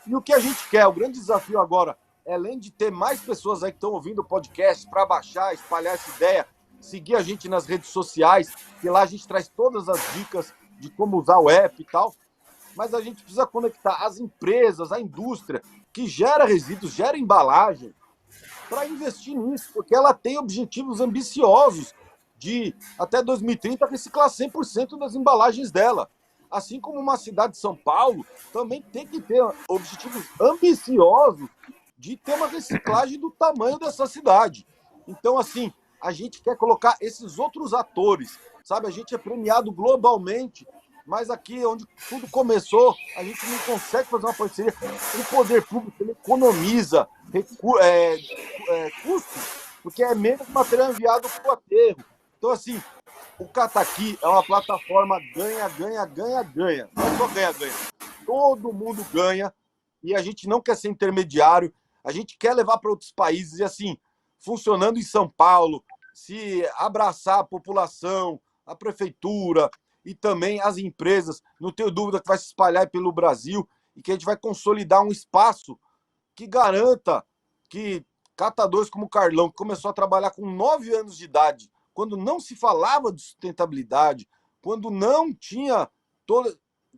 E o que a gente quer, o grande desafio agora, além de ter mais pessoas aí que estão ouvindo o podcast para baixar, espalhar essa ideia, seguir a gente nas redes sociais, que lá a gente traz todas as dicas de como usar o app e tal, mas a gente precisa conectar as empresas, a indústria, que gera resíduos, gera embalagem, para investir nisso, porque ela tem objetivos ambiciosos de, até 2030, reciclar 100% das embalagens dela. Assim como uma cidade de São Paulo também tem que ter objetivos ambiciosos de ter uma reciclagem do tamanho dessa cidade. Então, assim, a gente quer colocar esses outros atores, sabe? A gente é premiado globalmente, mas aqui onde tudo começou, a gente não consegue fazer uma parceria. O poder público ele economiza custos, porque é menos material enviado para o aterro. Então, assim, O Cataqui é uma plataforma ganha, ganha, ganha, ganha. Não é só ganha, ganha. Todo mundo ganha e a gente não quer ser intermediário. A gente quer levar para outros países e, assim, funcionando em São Paulo, se abraçar a população, a prefeitura e também as empresas. Não tenho dúvida que vai se espalhar pelo Brasil e que a gente vai consolidar um espaço que garanta que catadores como o Carlão, que começou a trabalhar com 9 anos de idade, quando não se falava de sustentabilidade, quando não tinha...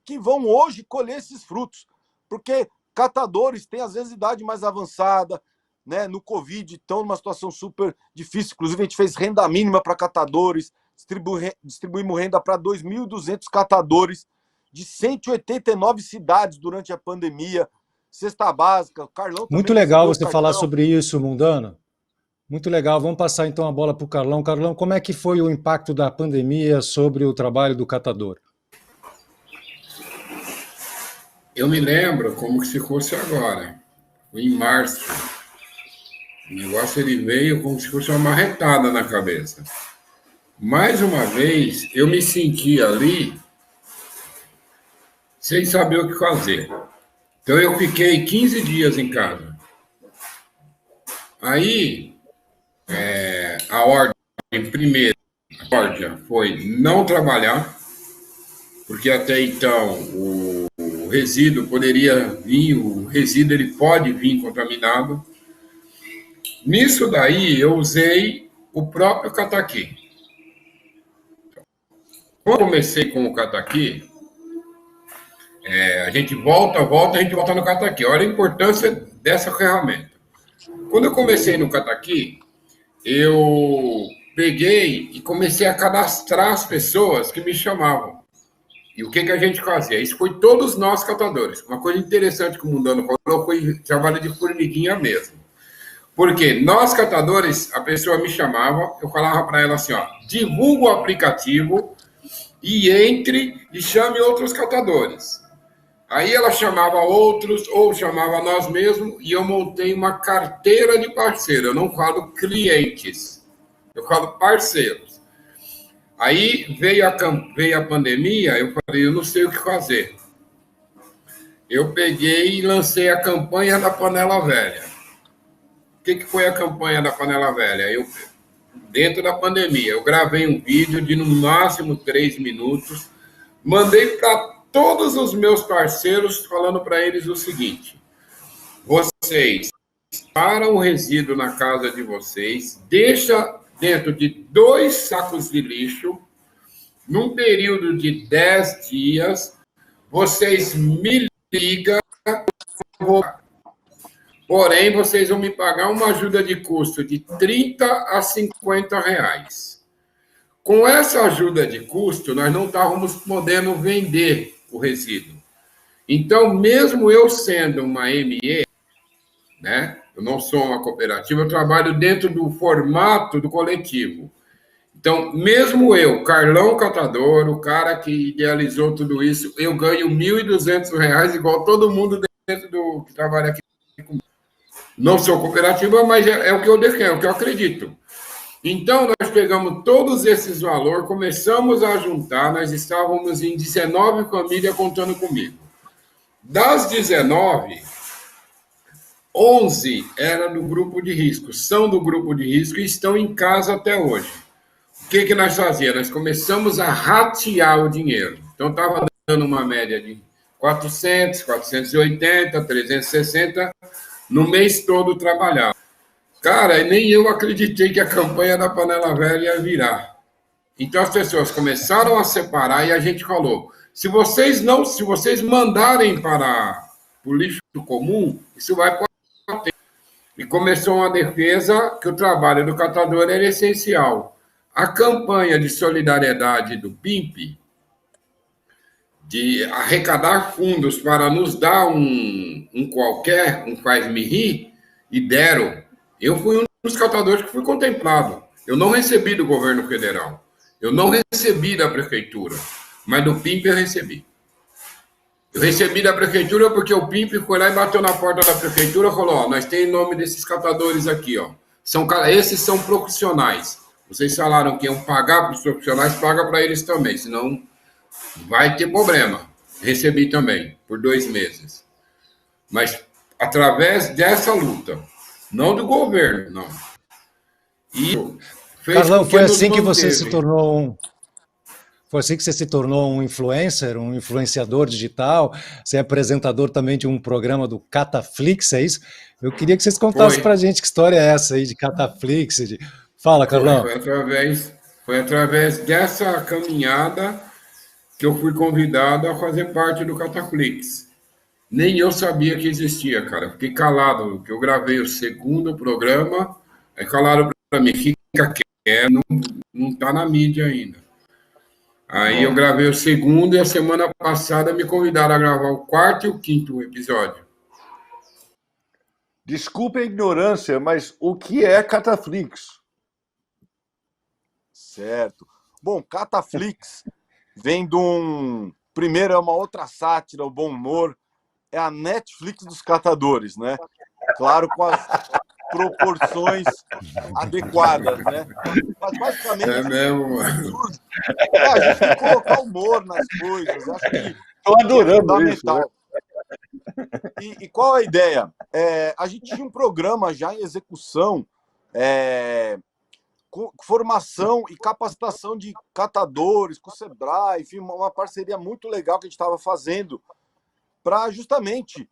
que vão hoje colher esses frutos. Porque catadores têm, às vezes, idade mais avançada, né? No Covid estão numa situação super difícil. Inclusive, a gente fez renda mínima para catadores, distribuímos renda para 2.200 catadores de 189 cidades durante a pandemia. Cesta básica, o Carlão... Muito legal você falar sobre isso, Mundano. Muito legal. Vamos passar então a bola para o Carlão. Carlão, como é que foi o impacto da pandemia sobre o trabalho do catador? Eu me lembro como se fosse agora, em março. O negócio ele veio como se fosse uma marretada na cabeça. Mais uma vez, eu me senti ali sem saber o que fazer. Então, eu fiquei 15 dias em casa. Aí, a ordem primeira foi não trabalhar, porque até então o resíduo poderia vir, o resíduo ele pode vir contaminado. Nisso daí, eu usei o próprio cataqui. Quando eu comecei com o cataqui, a gente volta no cataqui. Olha a importância dessa ferramenta. Quando eu comecei no cataqui, eu peguei e comecei a cadastrar as pessoas que me chamavam. E o que a gente fazia? Isso foi todos nós catadores. Uma coisa interessante que o Mundano falou foi trabalho de formiguinha mesmo. Porque nós catadores, a pessoa me chamava, eu falava para ela assim, ó, divulga o aplicativo e entre e chame outros catadores. Aí ela chamava outros, ou chamava nós mesmos, e eu montei uma carteira de parceiro. Eu não falo clientes, eu falo parceiros. Aí veio a pandemia, eu falei, eu não sei o que fazer. Eu peguei e lancei a campanha da Panela Velha. O que foi a campanha da Panela Velha? Dentro da pandemia, eu gravei um vídeo de no máximo 3 minutos, mandei para todos os meus parceiros, falando para eles o seguinte: vocês param o resíduo na casa de vocês, deixa dentro de 2 sacos de lixo, num período de 10 dias, vocês me ligam, porém, vocês vão me pagar uma ajuda de custo de 30 a 50 reais. Com essa ajuda de custo, nós não estávamos podendo vender o resíduo. Então, mesmo eu sendo uma ME, né, eu não sou uma cooperativa, eu trabalho dentro do formato do coletivo. Então, mesmo eu, Carlão Catador, o cara que idealizou tudo isso, eu ganho R$ 1.200, igual todo mundo dentro do que trabalha aqui comigo. Não sou cooperativa, mas é o que eu defendo, é o que eu acredito. Então, nós pegamos todos esses valores, começamos a juntar, nós estávamos em 19 famílias contando comigo. Das 19, 11 eram do grupo de risco, são do grupo de risco e estão em casa até hoje. O que nós fazíamos? Nós começamos a ratear o dinheiro. Então, estava dando uma média de 400, 480, 360, no mês todo trabalhava. Cara, nem eu acreditei que a campanha da Panela Velha ia virar. Então as pessoas começaram a separar e a gente falou, se vocês mandarem para o lixo comum, isso vai para... E começou uma defesa que o trabalho do catador era essencial. A campanha de solidariedade do PIMP, de arrecadar fundos para nos dar um faz-me rir, e deram. Eu fui um dos catadores que fui contemplado. Eu não recebi do governo federal. Eu não recebi da prefeitura. Mas do PIMP eu recebi. Eu recebi da prefeitura porque o PIMP foi lá e bateu na porta da prefeitura e falou, ó, nós temos o nome desses catadores aqui, ó. Esses são profissionais. Vocês falaram que iam pagar para os profissionais, paga para eles também, senão vai ter problema. Recebi também, por 2 meses. Mas através dessa luta, não do governo, não. E Carlão, foi assim que você se tornou Foi assim que você se tornou um influencer, um influenciador digital? Você é apresentador também de um programa do Cataflix, é isso? Eu queria que vocês contassem para a gente que história é essa aí de Cataflix. Fala, Carlão. Foi através dessa caminhada que eu fui convidado a fazer parte do Cataflix. Nem eu sabia que existia, cara. Fiquei calado, que eu gravei o 2º programa, aí falaram para mim, fica quieto, não tá na mídia ainda. Aí eu gravei o 2º e a semana passada me convidaram a gravar o 4º e o 5º episódio. Desculpe a ignorância, mas o que é Cataflix? Certo. Bom, Cataflix vem de um... Primeiro, é uma outra sátira, o bom humor. É a Netflix dos catadores, né? Claro, com as proporções adequadas, né? Mas basicamente... É mesmo, mano. A gente tem que colocar humor nas coisas. Acho que Estou adorando é fundamental. isso, né? E qual a ideia? A gente tinha um programa já em execução, com formação e capacitação de catadores, com o Sebrae, enfim, uma parceria muito legal que a gente estava fazendo para justamente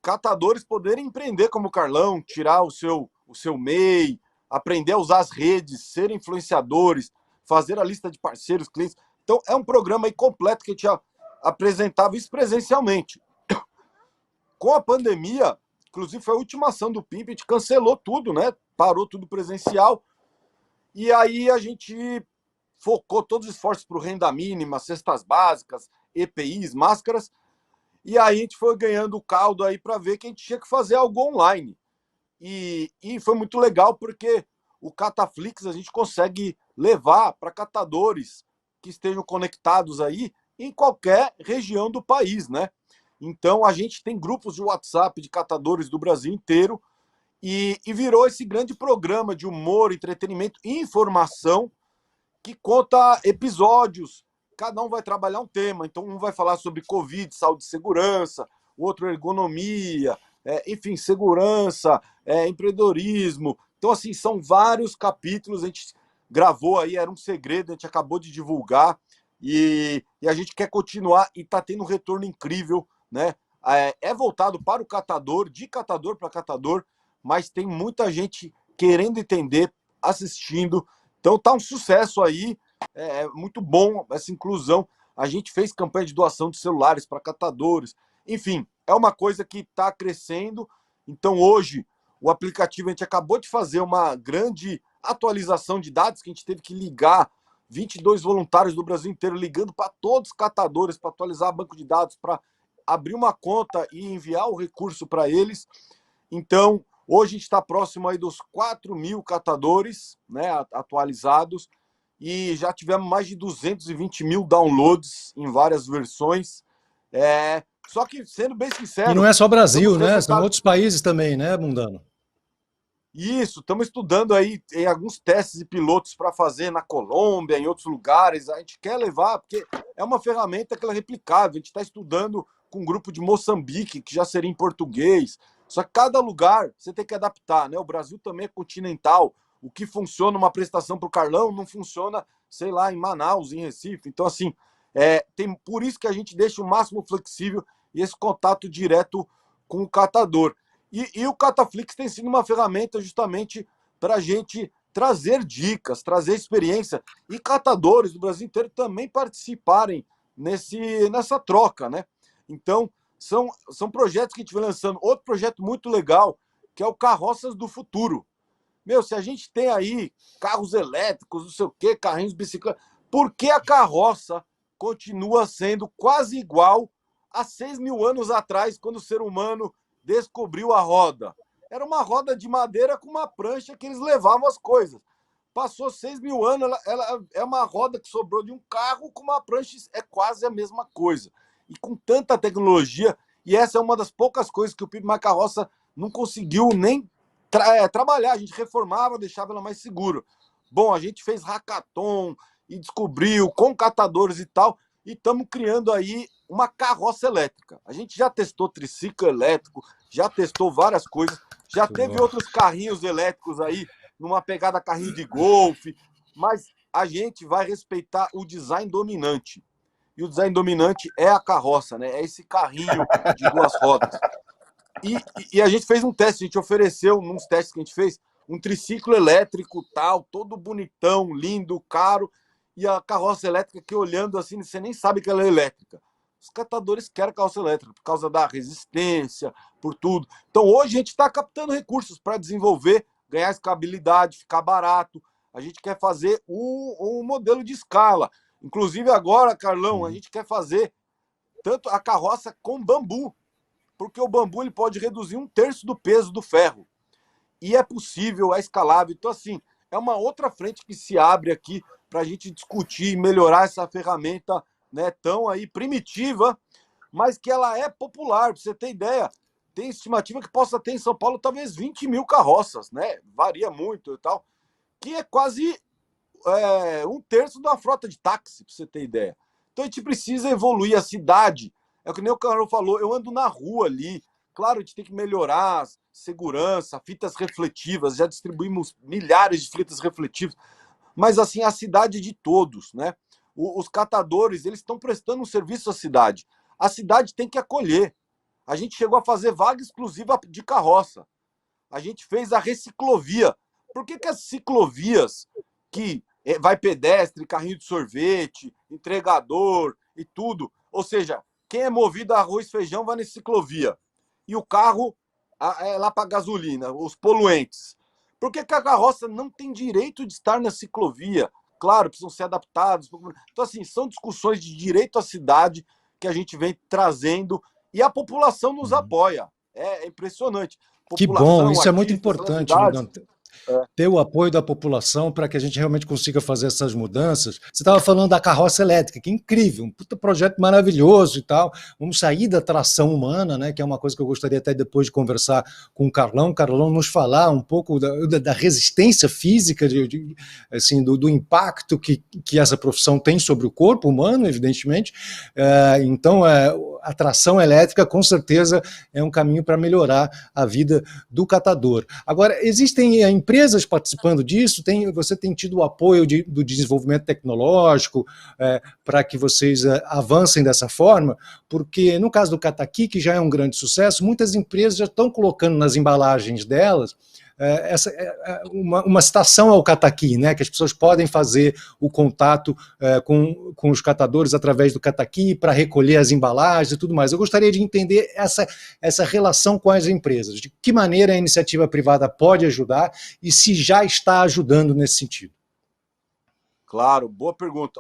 catadores poderem empreender como o Carlão, tirar o seu MEI, aprender a usar as redes, ser influenciadores, fazer a lista de parceiros, clientes. Então, é um programa aí completo que a gente apresentava isso presencialmente. Com a pandemia, inclusive foi a última ação do PIMP, a gente cancelou tudo, né? Parou tudo presencial. E aí a gente focou todos os esforços para o renda mínima, cestas básicas, EPIs, máscaras. E aí a gente foi ganhando o caldo aí para ver que a gente tinha que fazer algo online. E foi muito legal porque o Cataflix a gente consegue levar para catadores que estejam conectados aí em qualquer região do país, né? Então a gente tem grupos de WhatsApp de catadores do Brasil inteiro e virou esse grande programa de humor, entretenimento e informação que conta episódios. Cada um vai trabalhar um tema. Então um vai falar sobre Covid, saúde e segurança, o outro ergonomia, enfim, segurança, empreendedorismo. Então, assim, são vários capítulos, a gente gravou aí, era um segredo, a gente acabou de divulgar e a gente quer continuar e está tendo um retorno incrível, né? É voltado para o catador, de catador para catador, mas tem muita gente querendo entender, assistindo. Então tá um sucesso aí, é muito bom essa inclusão. A gente fez campanha de doação de celulares para catadores. Enfim, é uma coisa que está crescendo. Então hoje o aplicativo, a gente acabou de fazer uma grande atualização de dados, que a gente teve que ligar 22 voluntários do Brasil inteiro, ligando para todos os catadores, para atualizar banco de dados, para abrir uma conta e enviar o recurso para eles. Então, hoje a gente está próximo aí dos 4.000 catadores, né, atualizados, e já tivemos mais de 220 mil downloads em várias versões. Só que, sendo bem sincero... E não é só Brasil, né? São outros países também, né, Mundano? Isso, estamos estudando aí em alguns testes e pilotos para fazer na Colômbia, em outros lugares. A gente quer levar, porque é uma ferramenta que ela é replicável. A gente está estudando com um grupo de Moçambique, que já seria em português. Só que cada lugar você tem que adaptar, né? O Brasil também é continental. O que funciona uma prestação para o Carlão não funciona, sei lá, em Manaus, em Recife. Então, assim, por isso que a gente deixa o máximo flexível e esse contato direto com o catador. E o Cataflix tem sido uma ferramenta justamente para a gente trazer dicas, trazer experiência e catadores do Brasil inteiro também participarem nessa troca, né? Então, são projetos que a gente vem lançando. Outro projeto muito legal, que é o Carroças do Futuro. Meu, se a gente tem aí carros elétricos, não sei o quê, carrinhos, bicicletas, por que a carroça continua sendo quase igual a 6.000 anos atrás, quando o ser humano descobriu a roda? Era uma roda de madeira com uma prancha que eles levavam as coisas. Passou 6.000 anos, ela é uma roda que sobrou de um carro com uma prancha, é quase a mesma coisa. E com tanta tecnologia, e essa é uma das poucas coisas que o Pipe Mais Carroça não conseguiu nem trabalhar. A gente reformava, deixava ela mais segura. Bom, a gente fez hackathon e descobriu com catadores e tal, e estamos criando aí uma carroça elétrica. A gente já testou triciclo elétrico, já testou várias coisas, já teve outros carrinhos elétricos aí, numa pegada carrinho de golfe, mas a gente vai respeitar o design dominante. E o design dominante é a carroça, né? É esse carrinho de duas rodas. E a gente fez um teste, a gente ofereceu, nos testes que a gente fez, um triciclo elétrico tal, todo bonitão, lindo, caro, e a carroça elétrica que olhando assim, você nem sabe que ela é elétrica. Os catadores querem carroça elétrica por causa da resistência, por tudo. Então hoje a gente está captando recursos para desenvolver, ganhar escalabilidade, ficar barato. A gente quer fazer um modelo de escala. Inclusive agora, Carlão, a gente quer fazer tanto a carroça com bambu, porque o bambu ele pode reduzir 1/3 do peso do ferro. E é possível, é escalável. Então, assim, é uma outra frente que se abre aqui para a gente discutir e melhorar essa ferramenta, né, tão aí primitiva, mas que ela é popular. Para você ter ideia, tem estimativa que possa ter em São Paulo talvez 20 mil carroças, né? Varia muito e tal, que é quase 1/3 da frota de táxi, para você ter ideia. Então a gente precisa evoluir a cidade. É o que nem o Carol falou, eu ando na rua ali. Claro, a gente tem que melhorar segurança, fitas refletivas, já distribuímos milhares de fitas refletivas, mas assim, a cidade é de todos, né? Os catadores, eles estão prestando um serviço à cidade. A cidade tem que acolher. A gente chegou a fazer vaga exclusiva de carroça. A gente fez a reciclovia. Por que as ciclovias que vai pedestre, carrinho de sorvete, entregador e tudo, ou seja, quem é movido a arroz e feijão vai na ciclovia e o carro é lá para gasolina, os poluentes. Por que a carroça não tem direito de estar na ciclovia? Claro, precisam ser adaptados. Então, assim, são discussões de direito à cidade que a gente vem trazendo e a população nos apoia. É impressionante. Que População, bom, isso é muito artistas, importante, celebridades. Migão. Ter o apoio da população para que a gente realmente consiga fazer essas mudanças. Você estava falando da carroça elétrica, que é incrível, um puta projeto maravilhoso e tal. Vamos sair da tração humana, né, que é uma coisa que eu gostaria até depois de conversar com o Carlão nos falar um pouco da resistência física, assim, do impacto que essa profissão tem sobre o corpo humano, evidentemente. Então, a tração elétrica, com certeza, é um caminho para melhorar a vida do catador. Agora, existem empresas participando disso? Você tem tido o apoio do desenvolvimento tecnológico para que vocês avancem dessa forma? Porque no caso do Cataqui, que já é um grande sucesso, muitas empresas já estão colocando nas embalagens delas uma citação ao Cataqui, né, que as pessoas podem fazer o contato com os catadores através do Cataqui para recolher as embalagens e tudo mais. Eu gostaria de entender essa relação com as empresas, de que maneira a iniciativa privada pode ajudar e se já está ajudando nesse sentido. Claro, boa pergunta.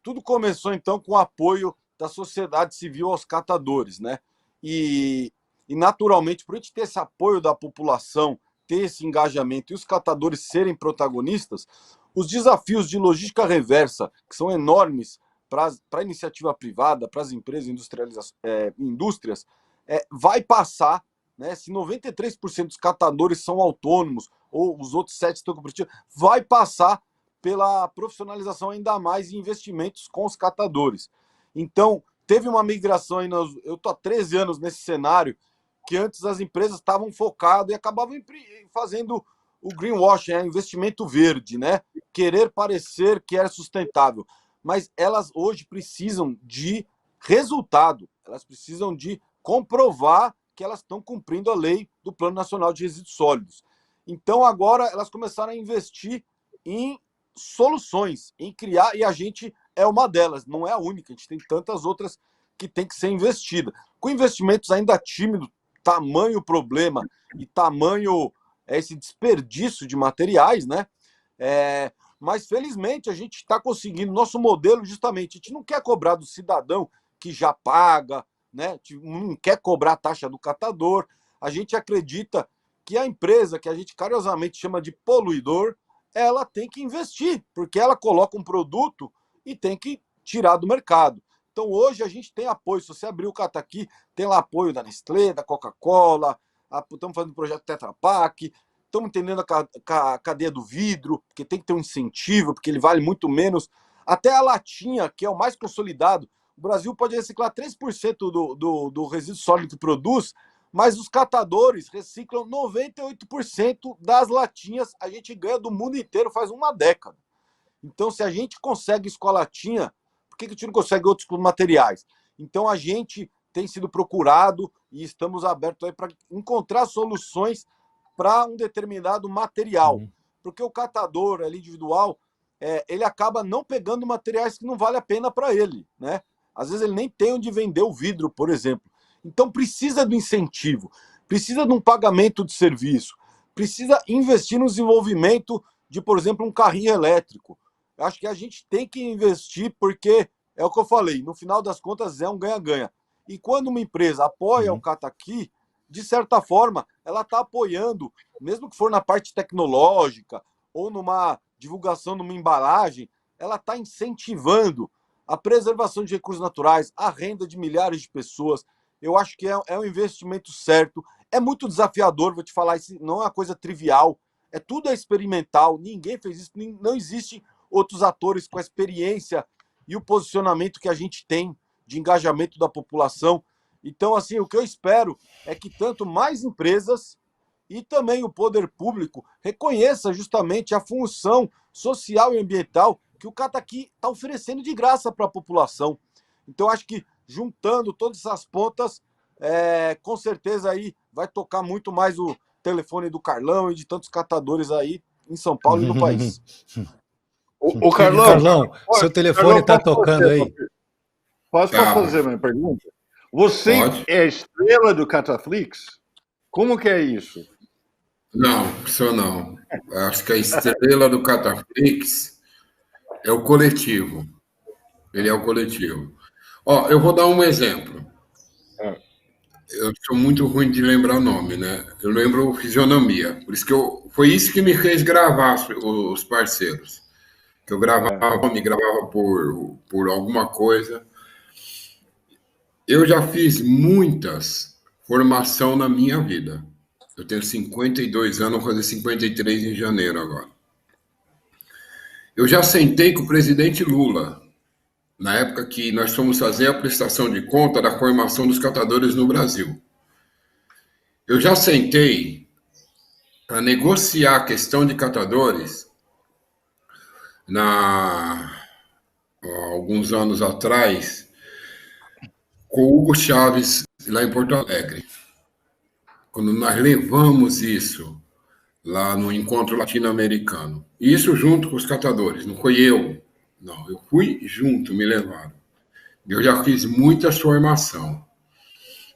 Tudo começou então com o apoio da sociedade civil aos catadores, né? E naturalmente, por a gente ter esse apoio da população, ter esse engajamento e os catadores serem protagonistas, os desafios de logística reversa, que são enormes para a iniciativa privada, para as empresas indústrias, vai passar, né? Se 93% dos catadores são autônomos ou os outros 7% estão competitivos, vai passar pela profissionalização ainda mais e investimentos com os catadores. Então, teve uma migração aí, eu estou há 13 anos nesse cenário, que antes as empresas estavam focadas e acabavam fazendo o greenwashing, investimento verde, né? Querer parecer que era sustentável. Mas elas hoje precisam de resultado, elas precisam de comprovar que elas estão cumprindo a lei do Plano Nacional de Resíduos Sólidos. Então agora elas começaram a investir em soluções, em criar, e a gente é uma delas, não é a única, a gente tem tantas outras que tem que ser investida. Com investimentos ainda tímidos, tamanho problema e tamanho esse desperdício de materiais, né? Mas felizmente a gente está conseguindo, nosso modelo justamente, a gente não quer cobrar do cidadão que já paga, né? Não quer cobrar a taxa do catador, a gente acredita que a empresa, que a gente carinhosamente chama de poluidor, ela tem que investir, porque ela coloca um produto e tem que tirar do mercado. Então, hoje a gente tem apoio. Se você abrir o Cataqui, tem lá apoio da Nestlé, da Coca-Cola, estamos fazendo o projeto Tetra Pak, estamos entendendo a cadeia do vidro, porque tem que ter um incentivo, porque ele vale muito menos. Até a latinha, que é o mais consolidado, o Brasil pode reciclar 3% do resíduo sólido que produz, mas os catadores reciclam 98% das latinhas. A gente ganha do mundo inteiro faz uma década. Então, se a gente consegue isso com a latinha, por que a gente não consegue outros materiais? Então, a gente tem sido procurado e estamos abertos aí para encontrar soluções para um determinado material. Porque o catador ali, individual, ele acaba não pegando materiais que não vale a pena para ele, né? Às vezes ele nem tem onde vender o vidro, por exemplo. Então precisa do incentivo, precisa de um pagamento de serviço, precisa investir no desenvolvimento de, por exemplo, um carrinho elétrico. Eu acho que a gente tem que investir porque, é o que eu falei, no final das contas é um ganha-ganha. E quando uma empresa apoia o Cataqui, de certa forma, ela está apoiando, mesmo que for na parte tecnológica ou numa divulgação, numa embalagem, ela está incentivando a preservação de recursos naturais, a renda de milhares de pessoas. Eu acho que é um investimento certo. É muito desafiador, vou te falar, isso não é uma coisa trivial. Tudo é experimental, ninguém fez isso, não existe outros atores com a experiência e o posicionamento que a gente tem de engajamento da população. Então, assim, o que eu espero é que tanto mais empresas e também o poder público reconheça justamente a função social e ambiental que o Cataqui está oferecendo de graça para a população. Então, acho que juntando todas essas pontas, com certeza aí vai tocar muito mais o telefone do Carlão e de tantos catadores aí em São Paulo e no país. O Carlão, seu telefone está tocando aí. Posso fazer uma pergunta? Você é estrela do Cataflix? Como que é isso? Não, sou não. Acho que a estrela do Cataflix é o coletivo. Ele é o coletivo. Eu vou dar um exemplo. Eu sou muito ruim de lembrar o nome, né? Eu lembro fisionomia. Por isso que foi isso que me fez gravar os parceiros. Que eu me gravava por alguma coisa. Eu já fiz muitas formação na minha vida. Eu tenho 52 anos, vou fazer 53 em janeiro agora. Eu já sentei com o presidente Lula, na época que nós fomos fazer a prestação de conta da formação dos catadores no Brasil. Eu já sentei para negociar a questão de catadores alguns anos atrás com o Hugo Chaves lá em Porto Alegre. Quando nós levamos isso lá no encontro latino-americano. Isso junto com os catadores, não foi eu. Não, eu fui junto, me levaram. Eu já fiz muita formação.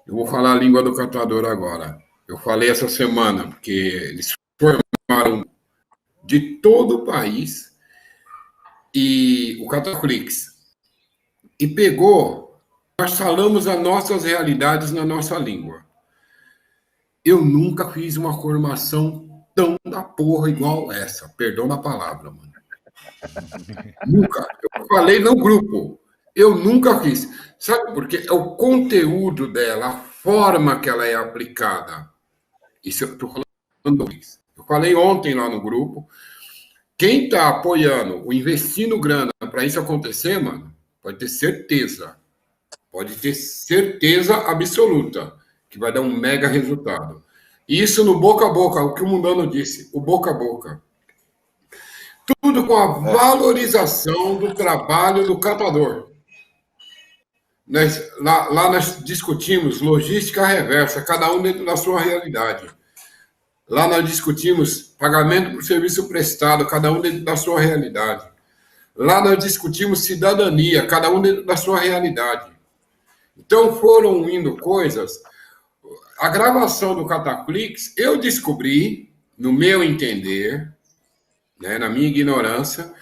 Eu vou falar a língua do catador agora. Eu falei essa semana, porque eles formaram de todo o país e o Cataflix. E pegou, nós falamos as nossas realidades na nossa língua. Eu nunca fiz uma formação tão da porra igual essa. Perdão da palavra, mano. Nunca. Eu falei no grupo. Eu nunca fiz. Sabe por quê? É o conteúdo dela, a forma que ela é aplicada. Isso eu estou falando. Eu falei ontem lá no grupo. Quem está apoiando, investindo grana para isso acontecer, mano, pode ter certeza. Pode ter certeza absoluta que vai dar um mega resultado. Isso no boca a boca, o que o Mundano disse, o boca a boca. Tudo com a valorização do trabalho do catador. Lá nós discutimos logística reversa, cada um dentro da sua realidade. Lá nós discutimos pagamento por serviço prestado, cada um dentro da sua realidade. Lá nós discutimos cidadania, cada um dentro da sua realidade. Então foram indo coisas. A gravação do Cataflix, eu descobri, no meu entender, né, na minha ignorância,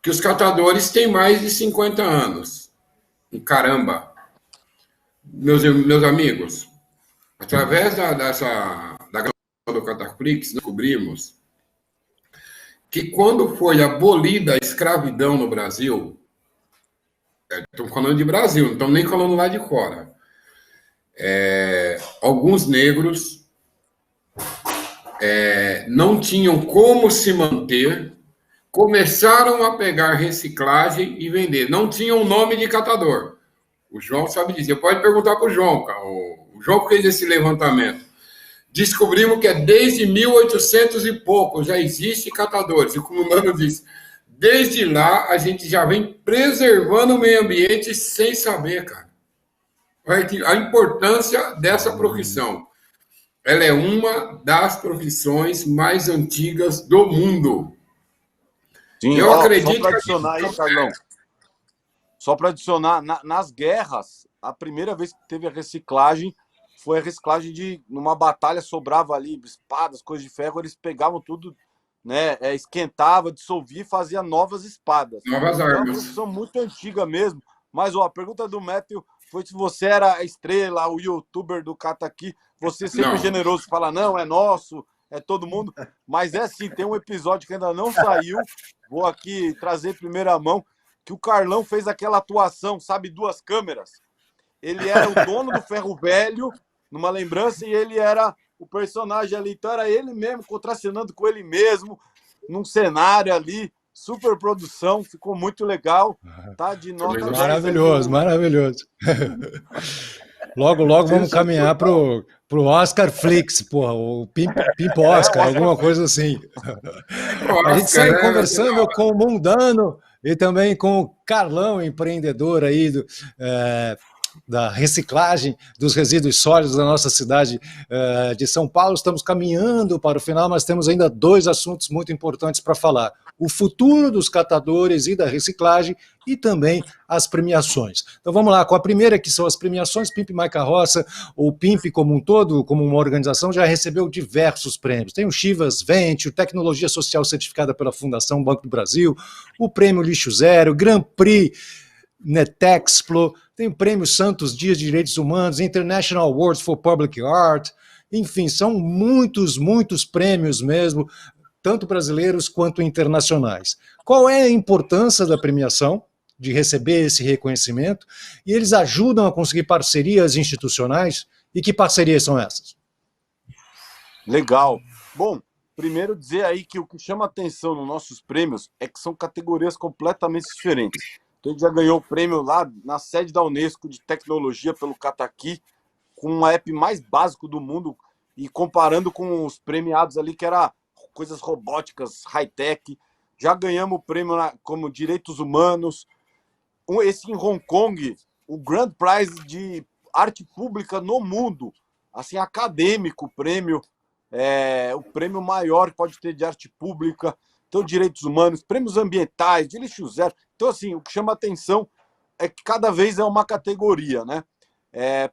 que os catadores têm mais de 50 anos. Caramba! Meus amigos, através da gravação do Cataflix, descobrimos que quando foi abolida a escravidão no Brasil, estamos falando de Brasil, não estamos nem falando lá de fora, alguns negros não tinham como se manter, começaram a pegar reciclagem e vender. Não tinham nome de catador. O João sabe dizer. Pode perguntar para o João, cara. O João que fez esse levantamento. Descobrimos que desde 1800 e pouco já existe catadores. E como o Nano disse, desde lá a gente já vem preservando o meio ambiente sem saber, cara. A importância dessa profissão. Ela é uma das profissões mais antigas do mundo. Sim, eu acredito só para adicionar aí, Carlão. Só para adicionar, nas guerras, a primeira vez que teve a reciclagem foi a reciclagem de, numa batalha, sobrava ali espadas, coisas de ferro, eles pegavam tudo, né, esquentava, dissolvia e fazia novas espadas. Novas armas. É armas. uma profissão muito antiga mesmo. Mas ó, a pergunta do Matthew foi se você era a estrela, o youtuber do Cataqui. Você sempre generoso, fala, não, é nosso, é todo mundo. Mas é assim, tem um episódio que ainda não saiu, vou aqui trazer em primeira mão, que o Carlão fez aquela atuação, sabe, 2 câmeras. Ele era o dono do ferro velho, numa lembrança, e ele era o personagem ali. Então era ele mesmo, contracenando com ele mesmo, num cenário ali, super produção, ficou muito legal. Tá de nota 10. Maravilhoso, maravilhoso. Logo, vamos caminhar pro Oscar Flix, porra, o Pimpo Oscar, alguma coisa assim. A gente segue conversando com o Mundano e também com o Carlão, empreendedor aí da reciclagem dos resíduos sólidos da nossa cidade de São Paulo. Estamos caminhando para o final, mas temos ainda 2 assuntos muito importantes para falar. O futuro dos catadores e da reciclagem e também as premiações. Então vamos lá, com a primeira, que são as premiações. Pimp My Carroça, o Pimp como um todo, como uma organização, já recebeu diversos prêmios. Tem o Chivas Venture, Tecnologia Social certificada pela Fundação Banco do Brasil, o Prêmio Lixo Zero, Grand Prix Netexplo, tem o Prêmio Santos Dias de Direitos Humanos, International Awards for Public Art, enfim, são muitos prêmios mesmo, tanto brasileiros quanto internacionais. Qual é a importância da premiação, de receber esse reconhecimento, e eles ajudam a conseguir parcerias institucionais? E que parcerias são essas? Legal. Bom, primeiro dizer aí que o que chama atenção nos nossos prêmios é que são categorias completamente diferentes. Então, a gente já ganhou o prêmio lá na sede da Unesco de tecnologia pelo Cataqui, com um app mais básico do mundo, e comparando com os premiados ali, que era coisas robóticas, high-tech. Já ganhamos o prêmio como Direitos Humanos. Esse em Hong Kong, o Grand Prize de Arte Pública no mundo, assim, acadêmico, o prêmio maior que pode ter de arte pública. Então, direitos humanos, prêmios ambientais, de lixo zero. Então, assim, o que chama atenção é que cada vez é uma categoria, né?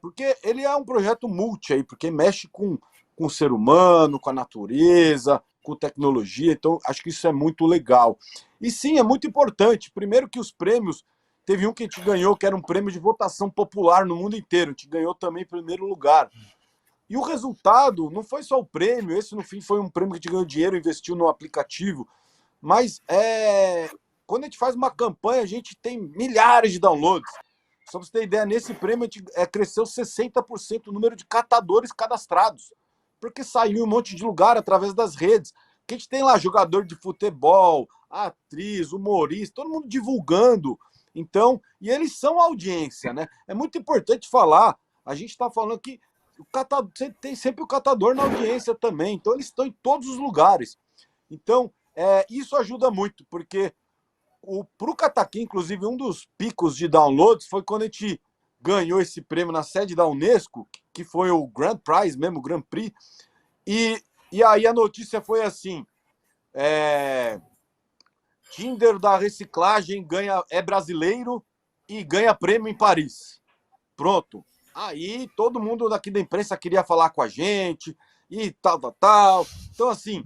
Porque ele é um projeto multi aí, porque mexe com o ser humano, com a natureza, com tecnologia. Então, acho que isso é muito legal. E sim, é muito importante. Primeiro que os prêmios, teve um que a gente ganhou, que era um prêmio de votação popular no mundo inteiro. A gente ganhou também em primeiro lugar. E o resultado não foi só o prêmio, esse no fim foi um prêmio que a gente ganhou dinheiro, investiu no aplicativo. Mas quando a gente faz uma campanha, a gente tem milhares de downloads. Só para você ter ideia, nesse prêmio a gente cresceu 60% o número de catadores cadastrados, porque saiu em um monte de lugar através das redes. Que a gente tem lá jogador de futebol, atriz, humorista, todo mundo divulgando. Então, e eles são audiência, né? É muito importante falar. A gente está falando que tem sempre o catador na audiência também. Então, eles estão em todos os lugares. Então, isso ajuda muito, porque para o Cataqui, inclusive, um dos picos de downloads foi quando a gente ganhou esse prêmio na sede da Unesco, que foi o Grand Prize mesmo, o Grand Prix. E aí a notícia foi assim: Tinder da reciclagem é brasileiro e ganha prêmio em Paris. Pronto. Aí todo mundo daqui da imprensa queria falar com a gente e tal. Então, assim,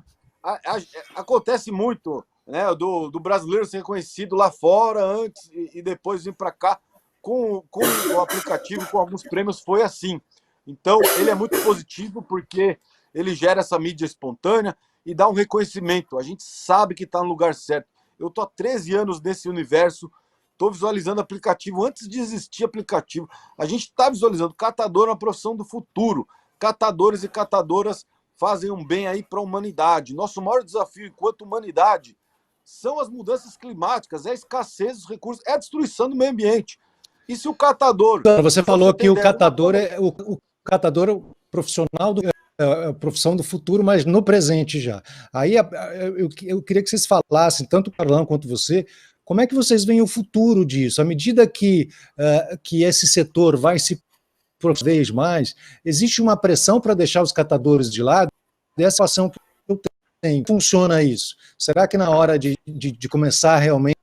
acontece muito, né, do brasileiro ser reconhecido lá fora antes e depois vir para cá. Com o aplicativo, com alguns prêmios, foi assim. Então, ele é muito positivo porque ele gera essa mídia espontânea e dá um reconhecimento. A gente sabe que está no lugar certo. Eu estou há 13 anos nesse universo, estou visualizando aplicativo antes de existir aplicativo. A gente está visualizando catador é uma profissão do futuro. Catadores e catadoras fazem um bem aí para a humanidade. Nosso maior desafio enquanto humanidade são as mudanças climáticas, é a escassez dos recursos, é a destruição do meio ambiente. E se o catador... Você falou que o catador o catador é o profissional a profissão do futuro, mas no presente já. Aí eu queria que vocês falassem, tanto o Carlão quanto você, como é que vocês veem o futuro disso? À medida que esse setor vai se cada vez mais, existe uma pressão para deixar os catadores de lado? Dessa ação que eu tenho, funciona isso? Será que na hora de começar realmente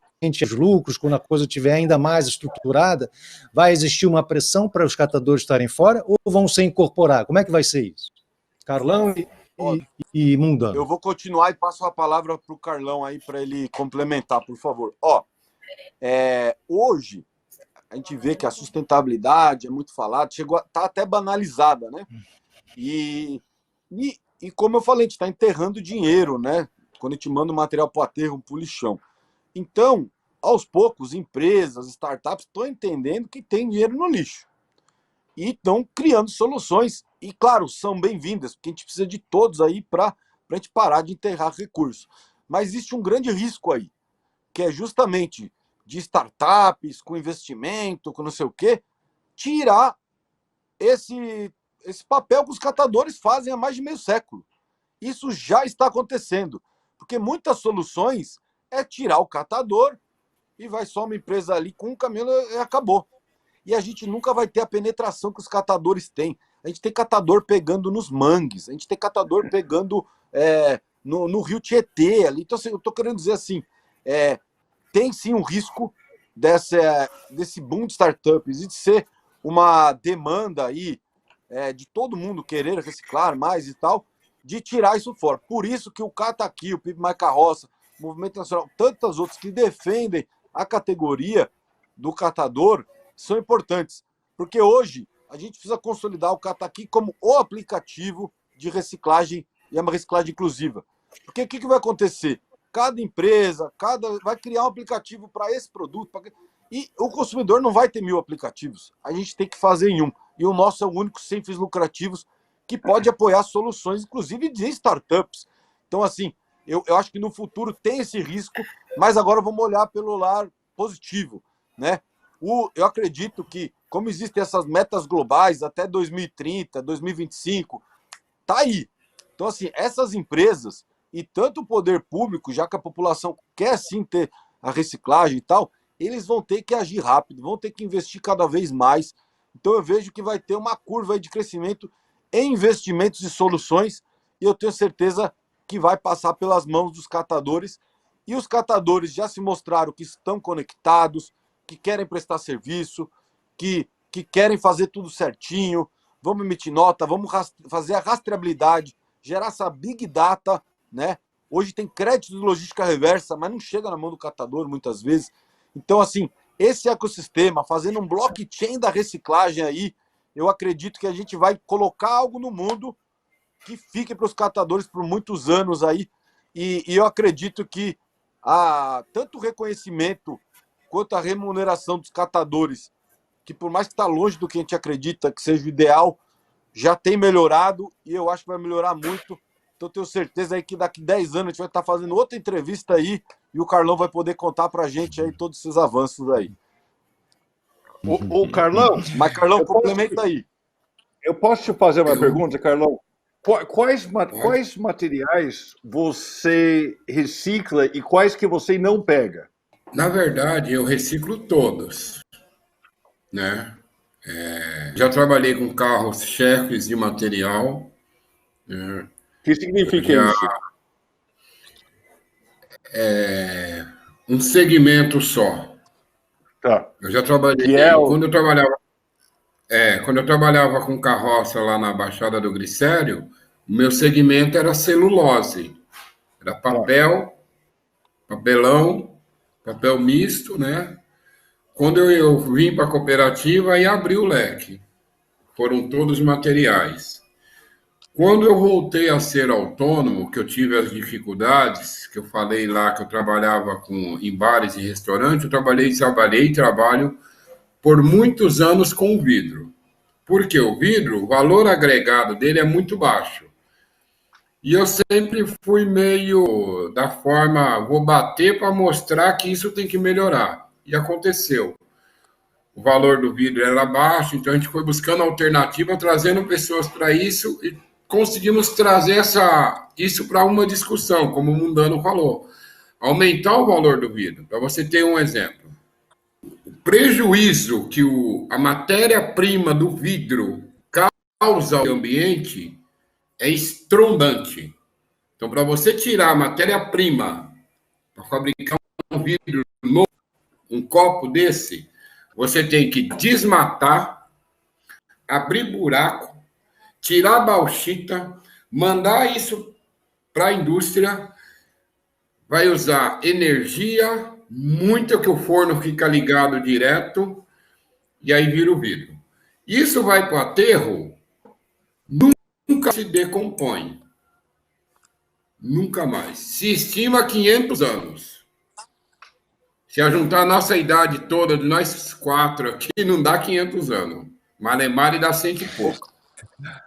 os lucros, quando a coisa estiver ainda mais estruturada, vai existir uma pressão para os catadores estarem fora ou vão se incorporar? Como é que vai ser isso? Carlão e Mundano. Eu vou continuar e passo a palavra para o Carlão aí para ele complementar, por favor. Hoje a gente vê que a sustentabilidade é muito falada, está até banalizada, né? E como eu falei, a gente está enterrando dinheiro, né? Quando a gente manda o material para o aterro, para o lixão. Então, aos poucos, empresas, startups estão entendendo que tem dinheiro no lixo. E estão criando soluções. E, claro, são bem-vindas, porque a gente precisa de todos aí para a gente parar de enterrar recursos. Mas existe um grande risco aí, que é justamente de startups, com investimento, com não sei o quê, tirar esse papel que os catadores fazem há mais de meio século. Isso já está acontecendo, porque muitas soluções é tirar o catador e vai só uma empresa ali com um caminhão e acabou. E a gente nunca vai ter a penetração que os catadores têm. A gente tem catador pegando nos mangues, a gente tem catador pegando no rio Tietê ali. Então, assim, eu estou querendo dizer assim, tem sim um risco desse boom de startups e de ser uma demanda aí de todo mundo querer reciclar mais e tal, de tirar isso fora. Por isso que o Cata Aqui, o PIB Mais Carroça, o Movimento Nacional, tantos outros que defendem a categoria do catador são importantes. Porque hoje a gente precisa consolidar o Cata Aqui como o aplicativo de reciclagem e é uma reciclagem inclusiva. Porque o que vai acontecer? Cada empresa, vai criar um aplicativo para esse produto. E o consumidor não vai ter 1000 aplicativos. A gente tem que fazer em um. E o nosso é o único sem fins lucrativos que pode apoiar soluções, inclusive de startups. Então, assim, eu acho que no futuro tem esse risco, mas agora vamos olhar pelo lado positivo, né? Eu acredito que, como existem essas metas globais até 2030, 2025, tá aí. Então, assim, essas empresas e tanto o poder público, já que a população quer sim ter a reciclagem e tal, eles vão ter que agir rápido, vão ter que investir cada vez mais. Então eu vejo que vai ter uma curva aí de crescimento em investimentos e soluções, e eu tenho certeza que vai passar pelas mãos dos catadores, e os catadores já se mostraram que estão conectados, que querem prestar serviço, que querem fazer tudo certinho, vamos emitir nota, vamos fazer a rastreabilidade, gerar essa big data, né? Hoje tem crédito de logística reversa, mas não chega na mão do catador muitas vezes. Então, assim, esse ecossistema, fazendo um blockchain da reciclagem aí, eu acredito que a gente vai colocar algo no mundo que fique para os catadores por muitos anos aí. E eu acredito que tanto o reconhecimento quanto a remuneração dos catadores, que por mais que está longe do que a gente acredita que seja o ideal, já tem melhorado e eu acho que vai melhorar muito. Então, tenho certeza aí que daqui 10 anos a gente vai estar fazendo outra entrevista aí e o Carlão vai poder contar para a gente aí todos esses avanços aí. O Carlão... Mas, Carlão, complementa aí. Eu posso te fazer uma pergunta, Carlão? Quais materiais você recicla e quais que você não pega? Na verdade, eu reciclo todos, né? Já trabalhei com carros cheques de material. O que significa isso? Um segmento só. Tá. Eu já trabalhei. Quando eu trabalhava com carroça lá na Baixada do Glicério, o meu segmento era celulose. Era papel, papelão, papel misto, né? Quando eu vim para a cooperativa, aí abri o leque. Foram todos materiais. Quando eu voltei a ser autônomo, que eu tive as dificuldades, que eu falei lá que eu trabalhava em bares e restaurantes, eu trabalhei e trabalho por muitos anos com o vidro. Porque o vidro, o valor agregado dele é muito baixo. E eu sempre fui meio da forma, vou bater para mostrar que isso tem que melhorar. E aconteceu. O valor do vidro era baixo, então a gente foi buscando alternativa, trazendo pessoas para isso e conseguimos trazer isso para uma discussão, como o Mundano falou. Aumentar o valor do vidro. Para você ter um exemplo. O prejuízo que a matéria-prima do vidro causa ao ambiente é estrondante. Então, para você tirar a matéria-prima para fabricar um vidro novo, um copo desse, você tem que desmatar, abrir buraco, tirar a bauxita, mandar isso para a indústria, vai usar energia, muito que o forno fica ligado direto, e aí vira o vidro. Isso vai para o aterro, nunca se decompõe. Nunca mais. Se estima 500 anos. Se a juntar a nossa idade toda, de nós 4 aqui, não dá 500 anos. Malemar dá 100 e pouco.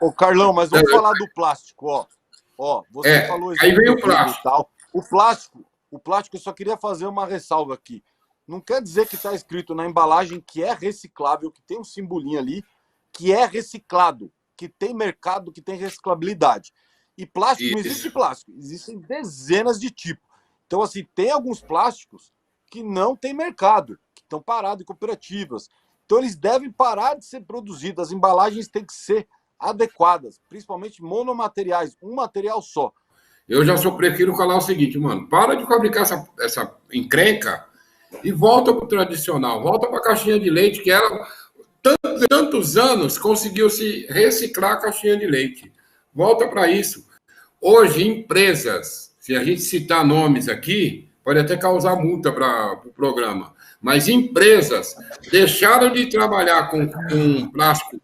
Ô, Carlão, mas vamos falar do plástico, ó. Ó, você falou isso aí vem o e plástico. tal. O plástico, eu só queria fazer uma ressalva aqui. Não quer dizer que está escrito na embalagem que é reciclável, que tem um simbolinho ali, que é reciclado, que tem mercado, que tem reciclabilidade. E plástico, não existe plástico, existem dezenas de tipos. Então, assim, tem alguns plásticos que não tem mercado, que estão parados em cooperativas. Então, eles devem parar de ser produzidos. As embalagens têm que ser adequadas, principalmente monomateriais, um material só. Eu já prefiro falar o seguinte, mano, para de fabricar essa encrenca e volta para o tradicional, volta para a caixinha de leite, que era tantos anos conseguiu se reciclar a caixinha de leite. Volta para isso. Hoje, empresas, se a gente citar nomes aqui, pode até causar multa para o programa, mas empresas deixaram de trabalhar com plástico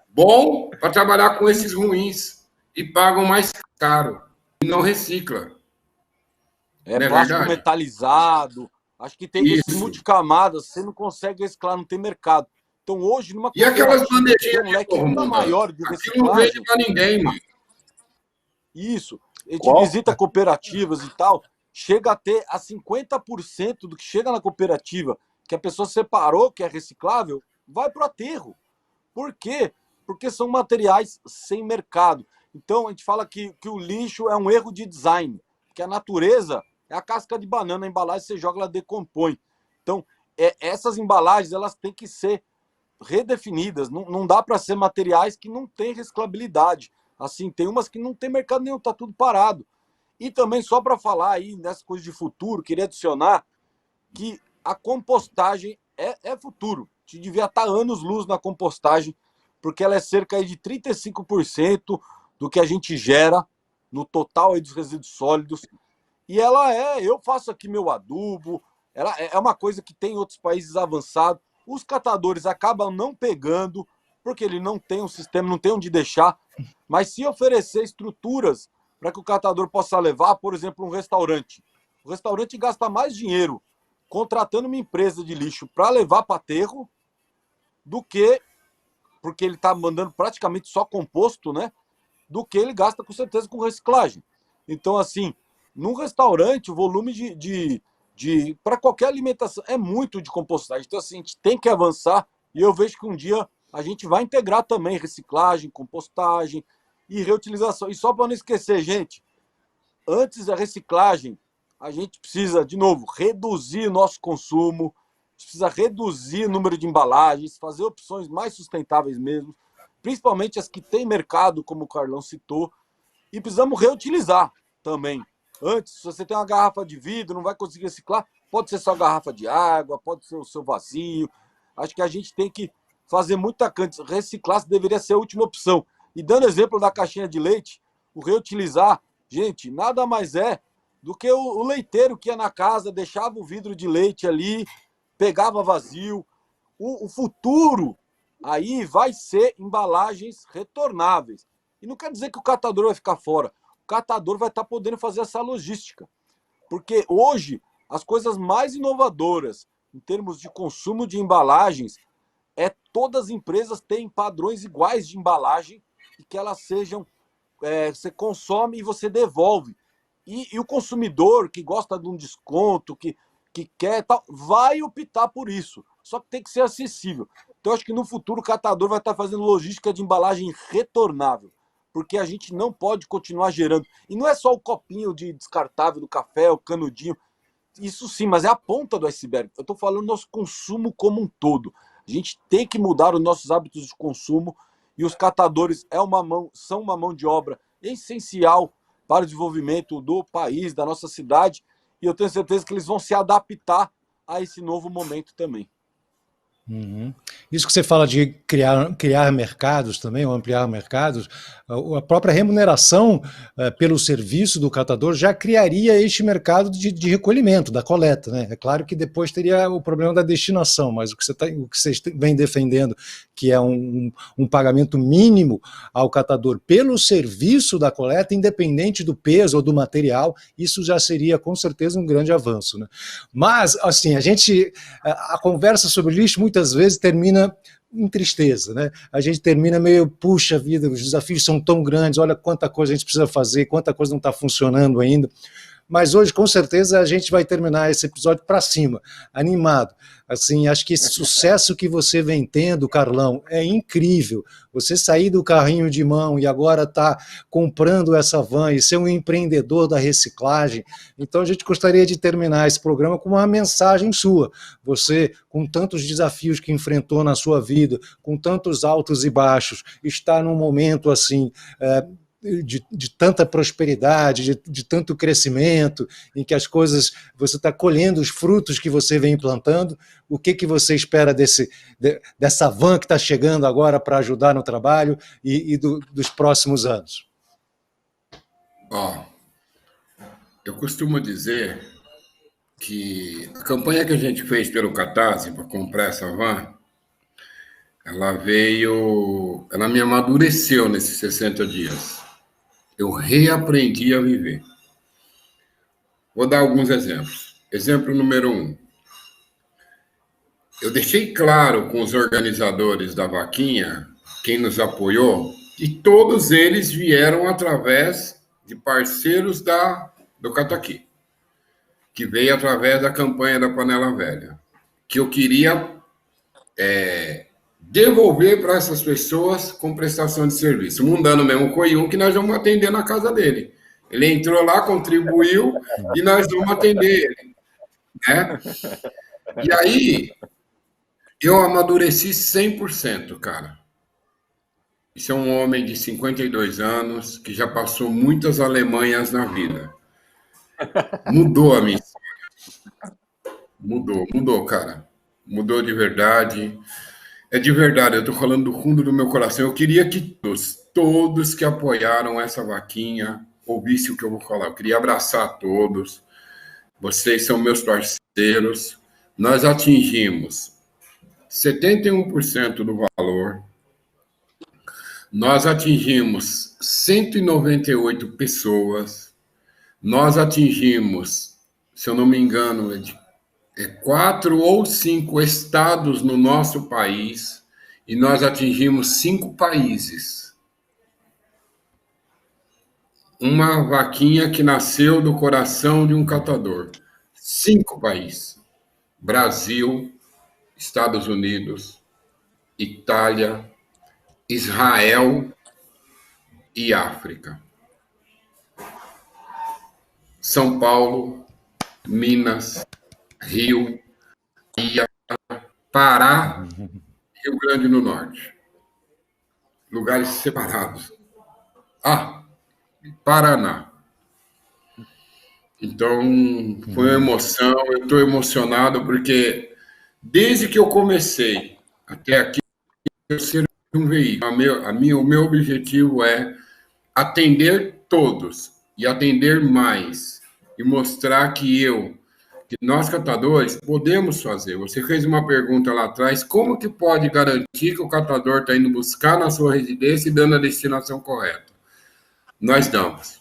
bom para trabalhar com esses ruins e pagam mais caro e não recicla. É plástico metalizado, acho que tem esses multicamadas, você não consegue reciclar, não tem mercado. Então hoje, numa e aquelas bandejinhas um leque ainda maior de reciclagem, não vende para ninguém, mano. Isso, a gente visita cooperativas e tal, chega a ter a 50% do que chega na cooperativa, que a pessoa separou, que é reciclável, vai para o aterro. Por quê? Porque são materiais sem mercado. Então, a gente fala que o lixo é um erro de design, que a natureza é a casca de banana, a embalagem você joga, ela decompõe. Então, essas embalagens, elas têm que ser redefinidas. Não dá para ser materiais que não têm reciclabilidade. Assim, tem umas que não tem mercado nenhum, tá tudo parado. E também, só para falar aí nessas coisas de futuro, queria adicionar que a compostagem é futuro. A gente devia estar anos-luz na compostagem, porque ela é cerca de 35% do que a gente gera no total aí dos resíduos sólidos. E eu faço aqui meu adubo, ela é uma coisa que tem em outros países avançados. Os catadores acabam não pegando, porque ele não tem um sistema, não tem onde deixar. Mas se oferecer estruturas para que o catador possa levar, por exemplo, um restaurante. O restaurante gasta mais dinheiro contratando uma empresa de lixo para levar para aterro do que, porque ele está mandando praticamente só composto, né? Do que ele gasta com certeza com reciclagem. Então, assim, num restaurante, o volume para qualquer alimentação é muito de compostagem. Então, assim, a gente tem que avançar e eu vejo que um dia a gente vai integrar também reciclagem, compostagem e reutilização. E só para não esquecer, gente, antes da reciclagem, a gente precisa, de novo, reduzir o nosso consumo, precisa reduzir o número de embalagens, fazer opções mais sustentáveis mesmo, principalmente as que têm mercado, como o Carlão citou, e precisamos reutilizar também. Antes, se você tem uma garrafa de vidro, não vai conseguir reciclar, pode ser só garrafa de água, pode ser o seu vazio. Acho que a gente tem que fazer muita coisa. Reciclar deveria ser a última opção. E dando exemplo da caixinha de leite, o reutilizar, gente, nada mais é do que o leiteiro que ia na casa, deixava o vidro de leite ali, pegava vazio. O futuro aí vai ser embalagens retornáveis. E não quer dizer que o catador vai ficar fora. O catador vai estar podendo fazer essa logística. Porque hoje, as coisas mais inovadoras em termos de consumo de embalagens todas as empresas têm padrões iguais de embalagem e que elas sejam você consome e você devolve. E o consumidor que gosta de um desconto, que quer tal, vai optar por isso. Só que tem que ser acessível. Então, acho que no futuro o catador vai estar fazendo logística de embalagem retornável, porque a gente não pode continuar gerando. E não é só o copinho de descartável do café, o canudinho. Isso sim, mas é a ponta do iceberg. Eu estou falando do nosso consumo como um todo. A gente tem que mudar os nossos hábitos de consumo e os catadores são uma mão de obra essencial para o desenvolvimento do país, da nossa cidade, e eu tenho certeza que eles vão se adaptar a esse novo momento também. Uhum. Isso que você fala de criar mercados também, ou ampliar mercados, a própria remuneração pelo serviço do catador já criaria este mercado de recolhimento, da coleta, né? É claro que depois teria o problema da destinação, mas o que vocês vem defendendo, que é um pagamento mínimo ao catador pelo serviço da coleta, independente do peso ou do material, isso já seria com certeza um grande avanço, né? Mas, assim, a conversa sobre lixo muitas vezes termina em tristeza, né? A gente termina meio, puxa vida, os desafios são tão grandes, olha quanta coisa a gente precisa fazer, quanta coisa não está funcionando ainda. Mas hoje, com certeza, a gente vai terminar esse episódio para cima, animado. Assim, acho que esse sucesso que você vem tendo, Carlão, é incrível. Você sair do carrinho de mão e agora está comprando essa van e ser um empreendedor da reciclagem. Então, a gente gostaria de terminar esse programa com uma mensagem sua. Você, com tantos desafios que enfrentou na sua vida, com tantos altos e baixos, está num momento assim... De tanta prosperidade, de tanto crescimento, em que as coisas, você está colhendo os frutos que você vem plantando. O que você espera dessa van que está chegando agora para ajudar no trabalho e dos próximos anos? Eu costumo dizer que a campanha que a gente fez pelo Catarse para comprar essa van, ela me amadureceu nesses 60 dias. Eu reaprendi a viver. Vou dar alguns exemplos. Exemplo número 1. Eu deixei claro com os organizadores da vaquinha, quem nos apoiou, que todos eles vieram através de parceiros do Cataqui, que veio através da campanha da Panela Velha, que eu queria devolver para essas pessoas com prestação de serviço, mudando mesmo o Coium, que nós vamos atender na casa dele. Ele entrou lá, contribuiu, e nós vamos atender ele, né? E aí, eu amadureci 100%, cara. Isso é um homem de 52 anos, que já passou muitas Alemanhas na vida. Mudou a minha história. Mudou, cara. Mudou de verdade. É de verdade, eu estou falando do fundo do meu coração. Eu queria que todos que apoiaram essa vaquinha ouvissem o que eu vou falar. Eu queria abraçar todos. Vocês são meus parceiros. Nós atingimos 71% do valor. Nós atingimos 198 pessoas. Nós atingimos, se eu não me engano, 4 ou 5 estados no nosso país, e nós atingimos 5 países. Uma vaquinha que nasceu do coração de um catador. 5 países. Brasil, Estados Unidos, Itália, Israel e África. São Paulo, Minas, Rio, Bahia, Pará, Rio Grande do Norte. Lugares separados. Paraná. Então, foi uma emoção. Eu estou emocionado porque, desde que eu comecei até aqui, eu ser um veículo. O meu objetivo é atender todos e atender mais e mostrar que nós catadores podemos fazer. Você fez uma pergunta lá atrás, como que pode garantir que o catador está indo buscar na sua residência e dando a destinação correta? Nós damos.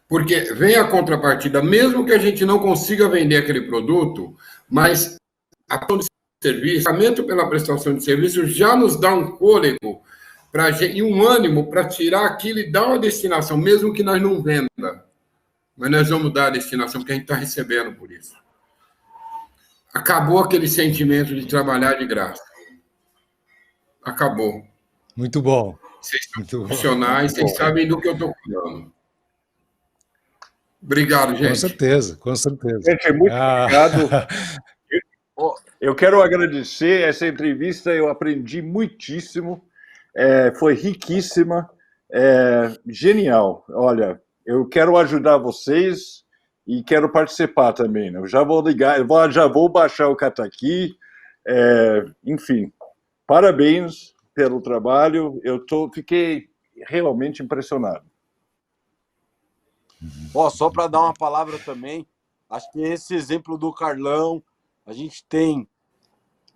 Porque vem a contrapartida, mesmo que a gente não consiga vender aquele produto, mas a prestação de serviço, o pagamento pela prestação de serviço já nos dá um fôlego e um ânimo para tirar aquilo e dar uma destinação, mesmo que nós não venda. Mas nós vamos dar a destinação, porque a gente está recebendo por isso. Acabou aquele sentimento de trabalhar de graça. Acabou. Muito bom. Vocês são profissionais, vocês sabem do que eu estou falando. Obrigado, gente. Com certeza, com certeza. Gente, muito obrigado. Eu quero agradecer essa entrevista, eu aprendi muitíssimo, foi riquíssima, genial. Olha, eu quero ajudar vocês e quero participar também. Né? Eu já vou ligar, já vou baixar o Cataqui. Enfim, parabéns pelo trabalho. Fiquei realmente impressionado. Só para dar uma palavra também, acho que esse exemplo do Carlão, a gente tem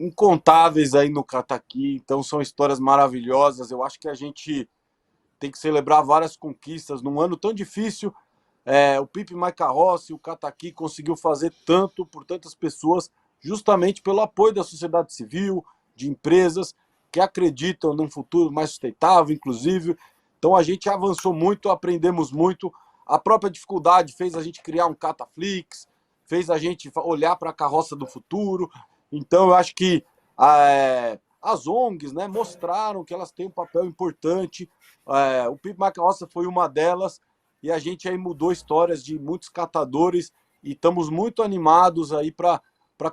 incontáveis aí no Cataqui, então são histórias maravilhosas. Eu acho que a gente tem que celebrar várias conquistas num ano tão difícil. O Pipe Maicarrossi, o Cataqui conseguiu fazer tanto por tantas pessoas, justamente pelo apoio da sociedade civil, de empresas que acreditam num futuro mais sustentável, inclusive. Então a gente avançou muito, aprendemos muito. A própria dificuldade fez a gente criar um Cataflix, fez a gente olhar para a carroça do futuro. Então eu acho que as ONGs, né, mostraram que elas têm um papel importante. O Pipe Maicarrossi foi uma delas, e a gente aí mudou histórias de muitos catadores e estamos muito animados aí para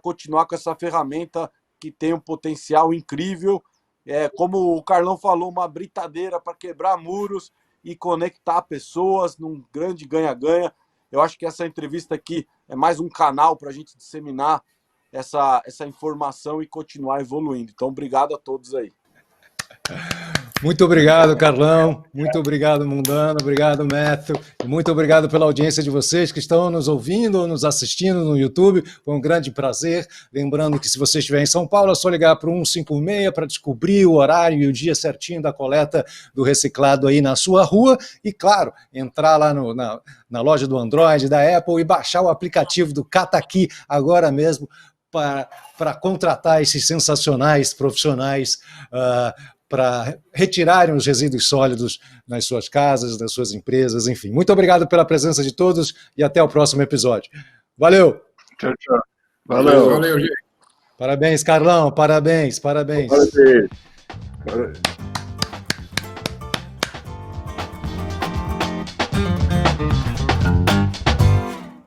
continuar com essa ferramenta que tem um potencial incrível. Como o Carlão falou, uma britadeira para quebrar muros e conectar pessoas num grande ganha-ganha. Eu acho que essa entrevista aqui é mais um canal para a gente disseminar essa informação e continuar evoluindo. Então, obrigado a todos aí. Muito obrigado, Carlão. Muito obrigado, Mundano. Obrigado, Matthew. E muito obrigado pela audiência de vocês que estão nos ouvindo ou nos assistindo no YouTube. Foi um grande prazer. Lembrando que se você estiver em São Paulo, é só ligar para o 156 para descobrir o horário e o dia certinho da coleta do reciclado aí na sua rua. E, claro, entrar lá na loja do Android, da Apple e baixar o aplicativo do Cataqui agora mesmo para contratar esses sensacionais profissionais para retirarem os resíduos sólidos nas suas casas, nas suas empresas, enfim. Muito obrigado pela presença de todos e até o próximo episódio. Valeu! Tchau, tchau. Valeu, gente. Parabéns, Carlão. Parabéns. Parabéns.